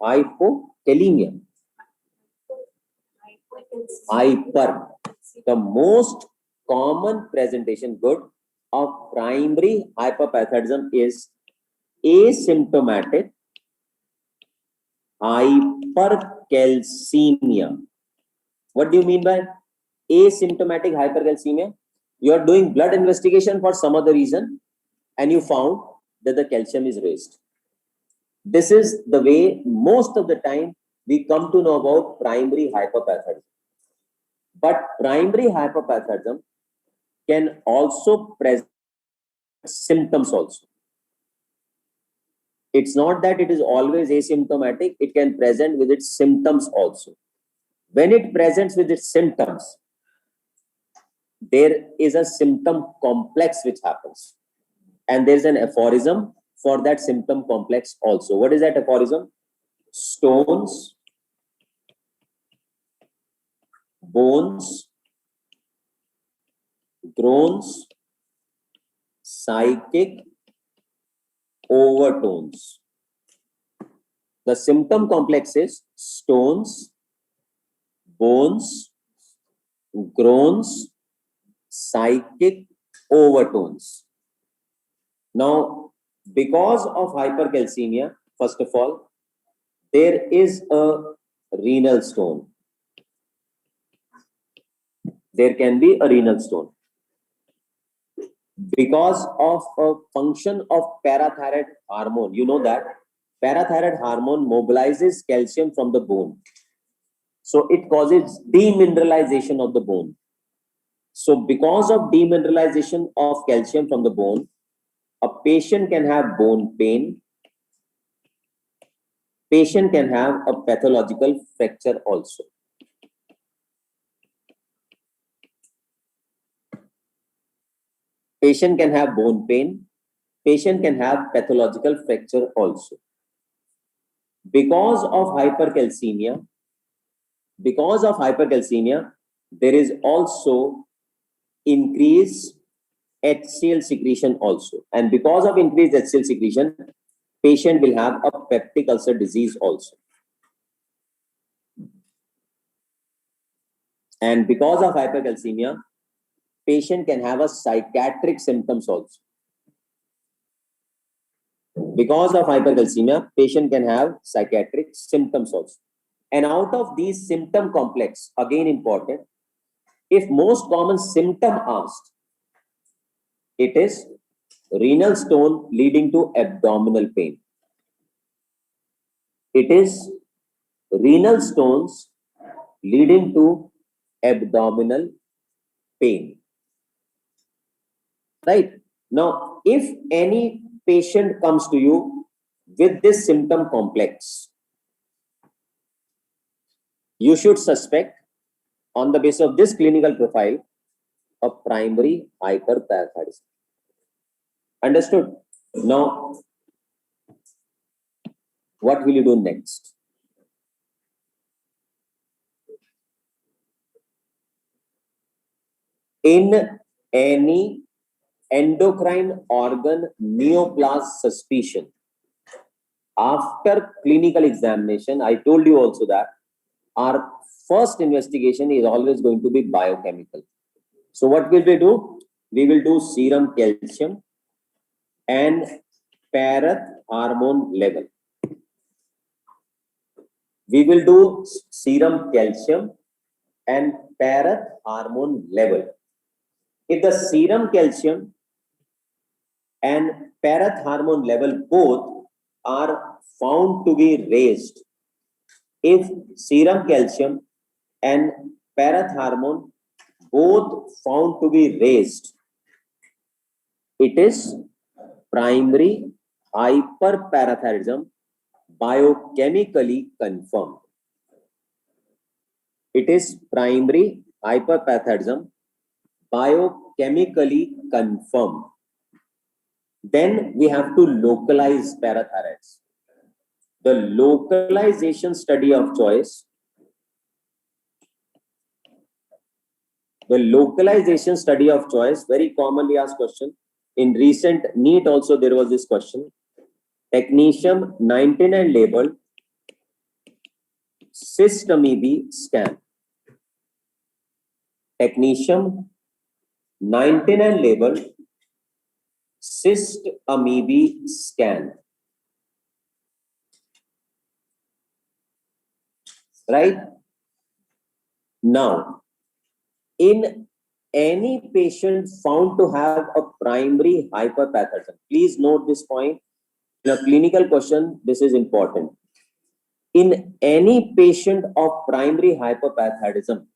Hypokalemia. Hyper. The most common presentation, good, of primary hyperparathyroidism is asymptomatic hypercalcemia. What do you mean by asymptomatic hypercalcemia? You are doing blood investigation for some other reason and you found that the calcium is raised. This is the way most of the time we come to know about primary hyperparathyroidism. But primary hyperparathyroidism can also present symptoms also. It's not that it is always asymptomatic, it can present with its symptoms also. When it presents with its symptoms, there is a symptom complex which happens. And there's an aphorism for that symptom complex also. What is that aphorism? Stones, bones, groans, psychic overtones. The symptom complex is stones, bones, groans, psychic overtones. Now, because of hypercalcemia, first of all, there is a renal stone. There can be a renal stone. Because of a function of parathyroid hormone, you know that parathyroid hormone mobilizes calcium from the bone. So it causes demineralization of the bone. So because of demineralization of calcium from the bone, a patient can have bone pain. Patient can have a pathological fracture also. Patient can have bone pain. Patient can have pathological fracture also. Because of hypercalcemia, there is also increased HCl secretion also. And because of increased HCl secretion, patient will have a peptic ulcer disease also. And because of hypercalcemia, patient can have a psychiatric symptoms also. Because of hypercalcemia, patient can have psychiatric symptoms also. And out of these symptom complex, again important, if most common symptom asked, it is renal stone leading to abdominal pain. It is renal stones leading to abdominal pain. Right? Now, if any patient comes to you with this symptom complex, you should suspect on the basis of this clinical profile a primary hyperparathyroidism. Understood? Now, what will you do next? In any endocrine organ neoplasm suspicion, after clinical examination, I told you also that our first investigation is always going to be biochemical. So what will we do? We will do serum calcium and parath hormone level. We will do serum calcium and parath hormone level. If the serum calcium and parath hormone level both are found to be raised, if serum calcium and parathormone both found to be raised, it is primary hyperparathyroidism, biochemically confirmed. It is primary hyperparathyroidism, biochemically confirmed. Then we have to localize parathyroids. The localization study of choice. The localization study of choice, very commonly asked question. In recent NEET also there was this question. Technetium 99 labeled cyst amoeba scan. Technetium 99 labeled cyst amoeba scan. Right? Now, in any patient found to have a primary hyperparathyroidism, please note this point. In a clinical question, this is important. In any patient of primary hyperparathyroidism,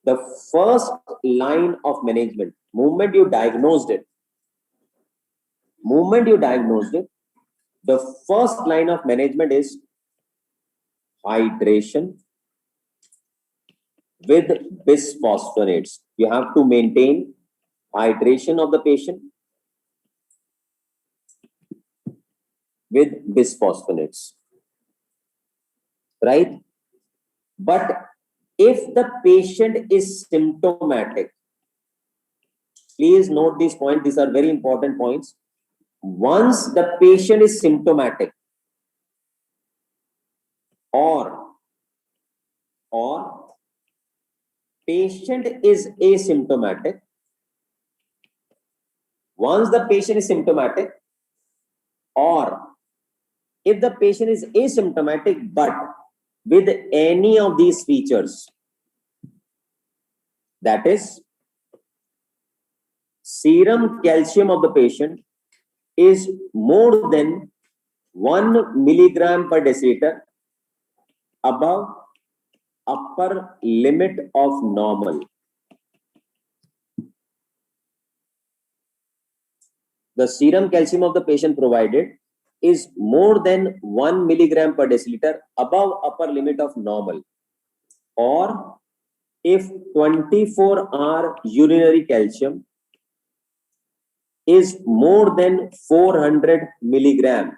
the first line of management, moment you diagnosed it, the first line of management is hydration with bisphosphonates. You have to maintain hydration of the patient with bisphosphonates, right? But if the patient is symptomatic, please note this point. These are very important points. Once the patient is symptomatic or patient is asymptomatic, once the patient is symptomatic, or if the patient is asymptomatic but with any of these features, that is, serum calcium of the patient is more than 1 milligram per deciliter above upper limit of normal. The serum calcium of the patient provided is more than 1 milligram per deciliter above upper limit of normal, or if 24-hour urinary calcium is more than 400 milligram,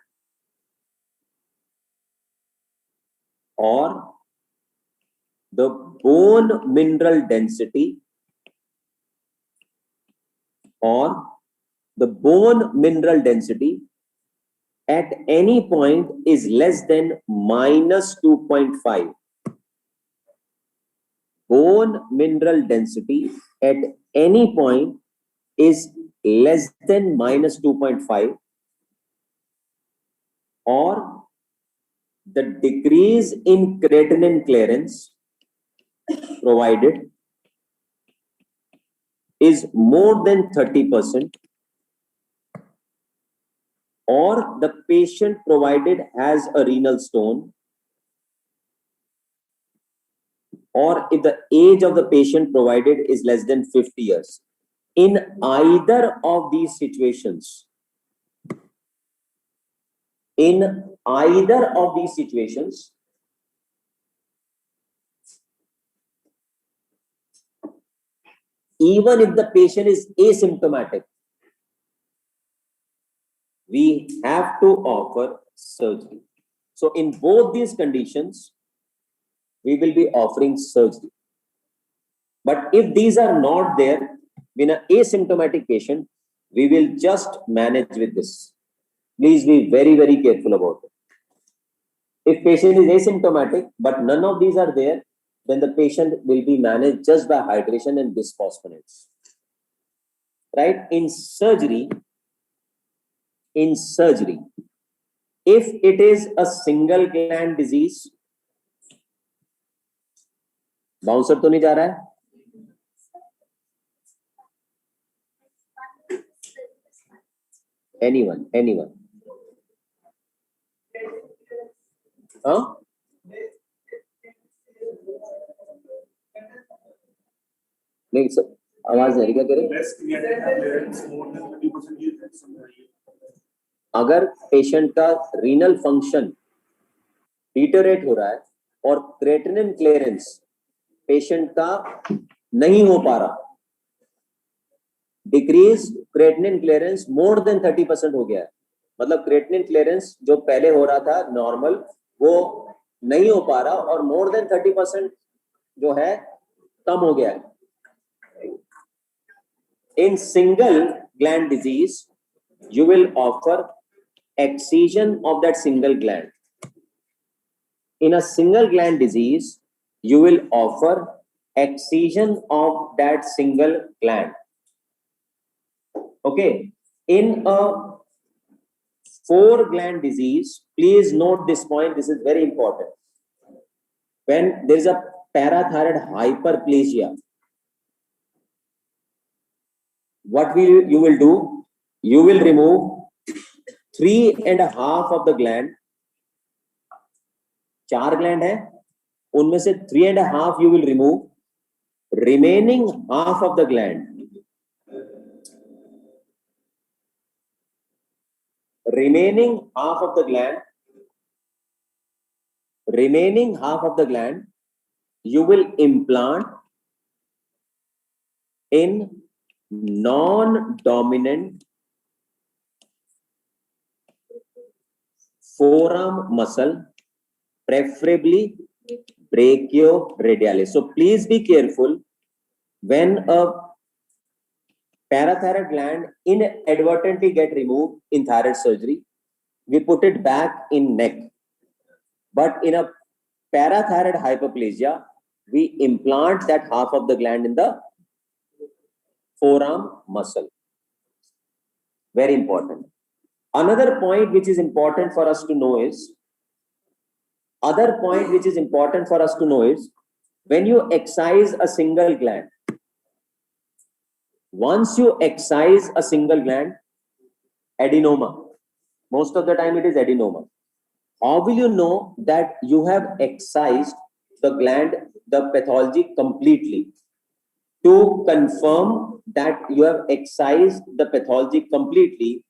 or the bone mineral density at any point is less than minus 2.5. Bone mineral density at any point is less than minus 2.5, or the decrease in creatinine clearance provided is more than 30%, or the patient provided has a renal stone, or if the age of the patient provided is less than 50 years. In either of these situations, even if the patient is asymptomatic, we have to offer surgery. So in both these conditions, we will be offering surgery. But if these are not there, in an asymptomatic patient, we will just manage with this. Please be very, very careful about it. If patient is asymptomatic, but none of these are there, then the patient will be managed just by hydration and bisphosphonates. Right? In surgery, if it is a single gland disease, bouncer तो नहीं जा रहा है? Anyone? Huh? नहीं sir, आवाज नहीं, क्या करें? अगर पेशेंट का रीनल फंक्शन डिटेरियोरेट हो रहा है और क्रेटिनिन क्लियरेंस पेशेंट का नहीं हो पा रहा, decrease creatinine clearance more than 30% हो गया है, मतलब क्रेटिनिन क्लियरेंस जो पहले हो रहा था नॉर्मल वो नहीं हो पा रहा और मोर देन 30% जो है कम हो गया है. In single gland disease, you will offer excision of that single gland. In a single gland disease, you will offer excision of that single gland. Okay. In a 4-gland disease, please note this point. This is very important. When there is a parathyroid hyperplasia, what you will do? You will remove 3.5 of the gland. 4 gland है, उनमें से 3.5 you will remove. Remaining half of the gland, you will implant in non-dominant forearm muscle, preferably brachioradialis. So please be careful when a parathyroid gland inadvertently get removed in thyroid surgery, we put it back in neck. But in a parathyroid hyperplasia, we implant that half of the gland in the forearm muscle. Very important. Another point which is important for us to know is, when you excise a single gland, once you excise a single gland, adenoma, most of the time it is adenoma. How will you know that you have excised the gland, the pathology completely? To confirm that you have excised the pathology completely,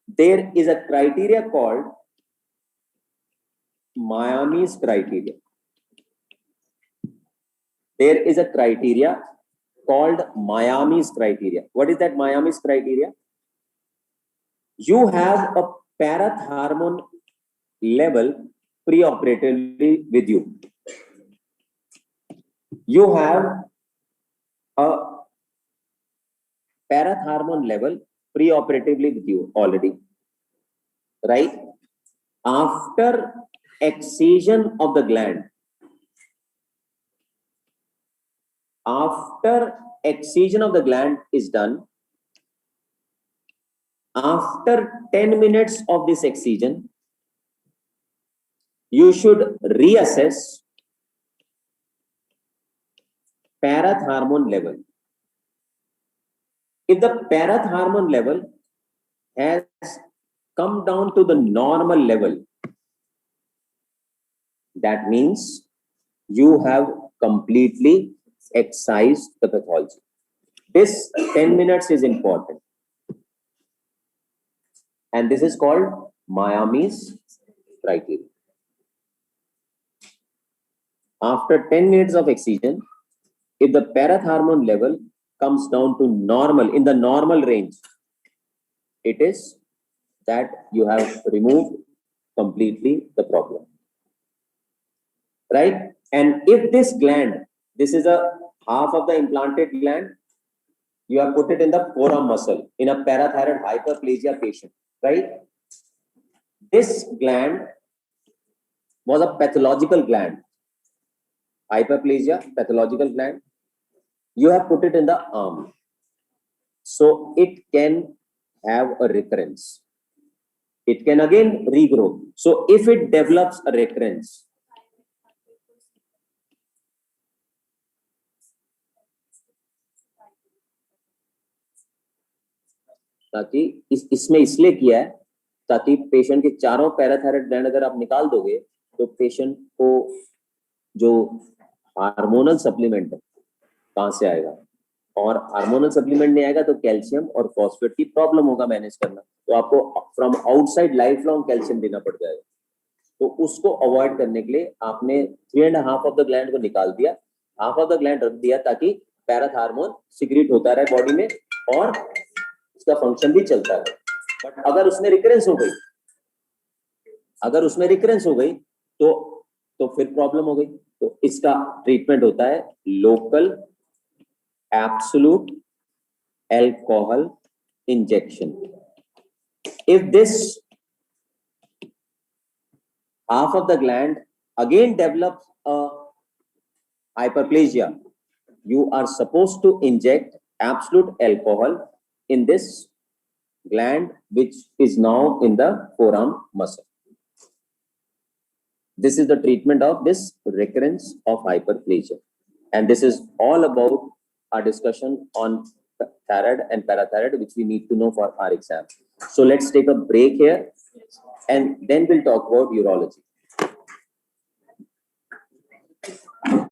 there is a criteria called Miami's criteria. There is a criteria called Miami's criteria. What is that Miami's criteria? You have a parathormone level preoperatively with you. You have a parathormone level preoperatively with you already, right? After excision of the gland, is done, after 10 minutes of this excision, you should reassess parathormone level. If the parathormone level has come down to the normal level, that means you have completely excised the pathology. This 10 minutes is important. And this is called Miami's criteria. After 10 minutes of excision, if the parathormone level comes down to normal, in the normal range, it is that you have removed completely the problem. Right? And if this gland, this is a half of the implanted gland, you have put it in the forearm muscle in a parathyroid hyperplasia patient, right? This gland was a pathological gland. Hyperplasia, pathological gland. You have put it in the arm. So it can have a recurrence. It can again regrow. So if it develops a recurrence, ताकि इसमें इसलिए किया है ताकि patient के चारों parathyroid gland अगर आप निकाल दोगे तो पेशेंट को जो हार्मोनल सप्लीमेंट है कहां से आएगा? और हार्मोनल सप्लीमेंट नहीं आएगा तो कैल्शियम और फॉस्फेट की प्रॉब्लम होगा मैनेज करना, तो आपको from outside life long calcium देना पड़ जाएगा। तो उसको अवॉइड करने के लिए आपने 3.5 ऑफ द ग्लैंड को निकाल दिया, हाफ ऑफ द ग्लैंड रख दिया ताकि पैराथार्मोन सिक्रीट होता रहे बॉडी में और उसका फंक्शन भी चलता रहे। बट अगर उसमें रिकरेंस हो गई, तो फिर प्रॉब्लम हो गई। तो इसका ट्रीटमेंट होता है local absolute alcohol injection. If this half of the gland again develops a hyperplasia, you are supposed to inject absolute alcohol in this gland which is now in the forearm muscle. This is the treatment of this recurrence of hyperplasia, and this is all about our discussion on thyroid and parathyroid, which we need to know for our exam. So let's take a break here and then we'll talk about urology.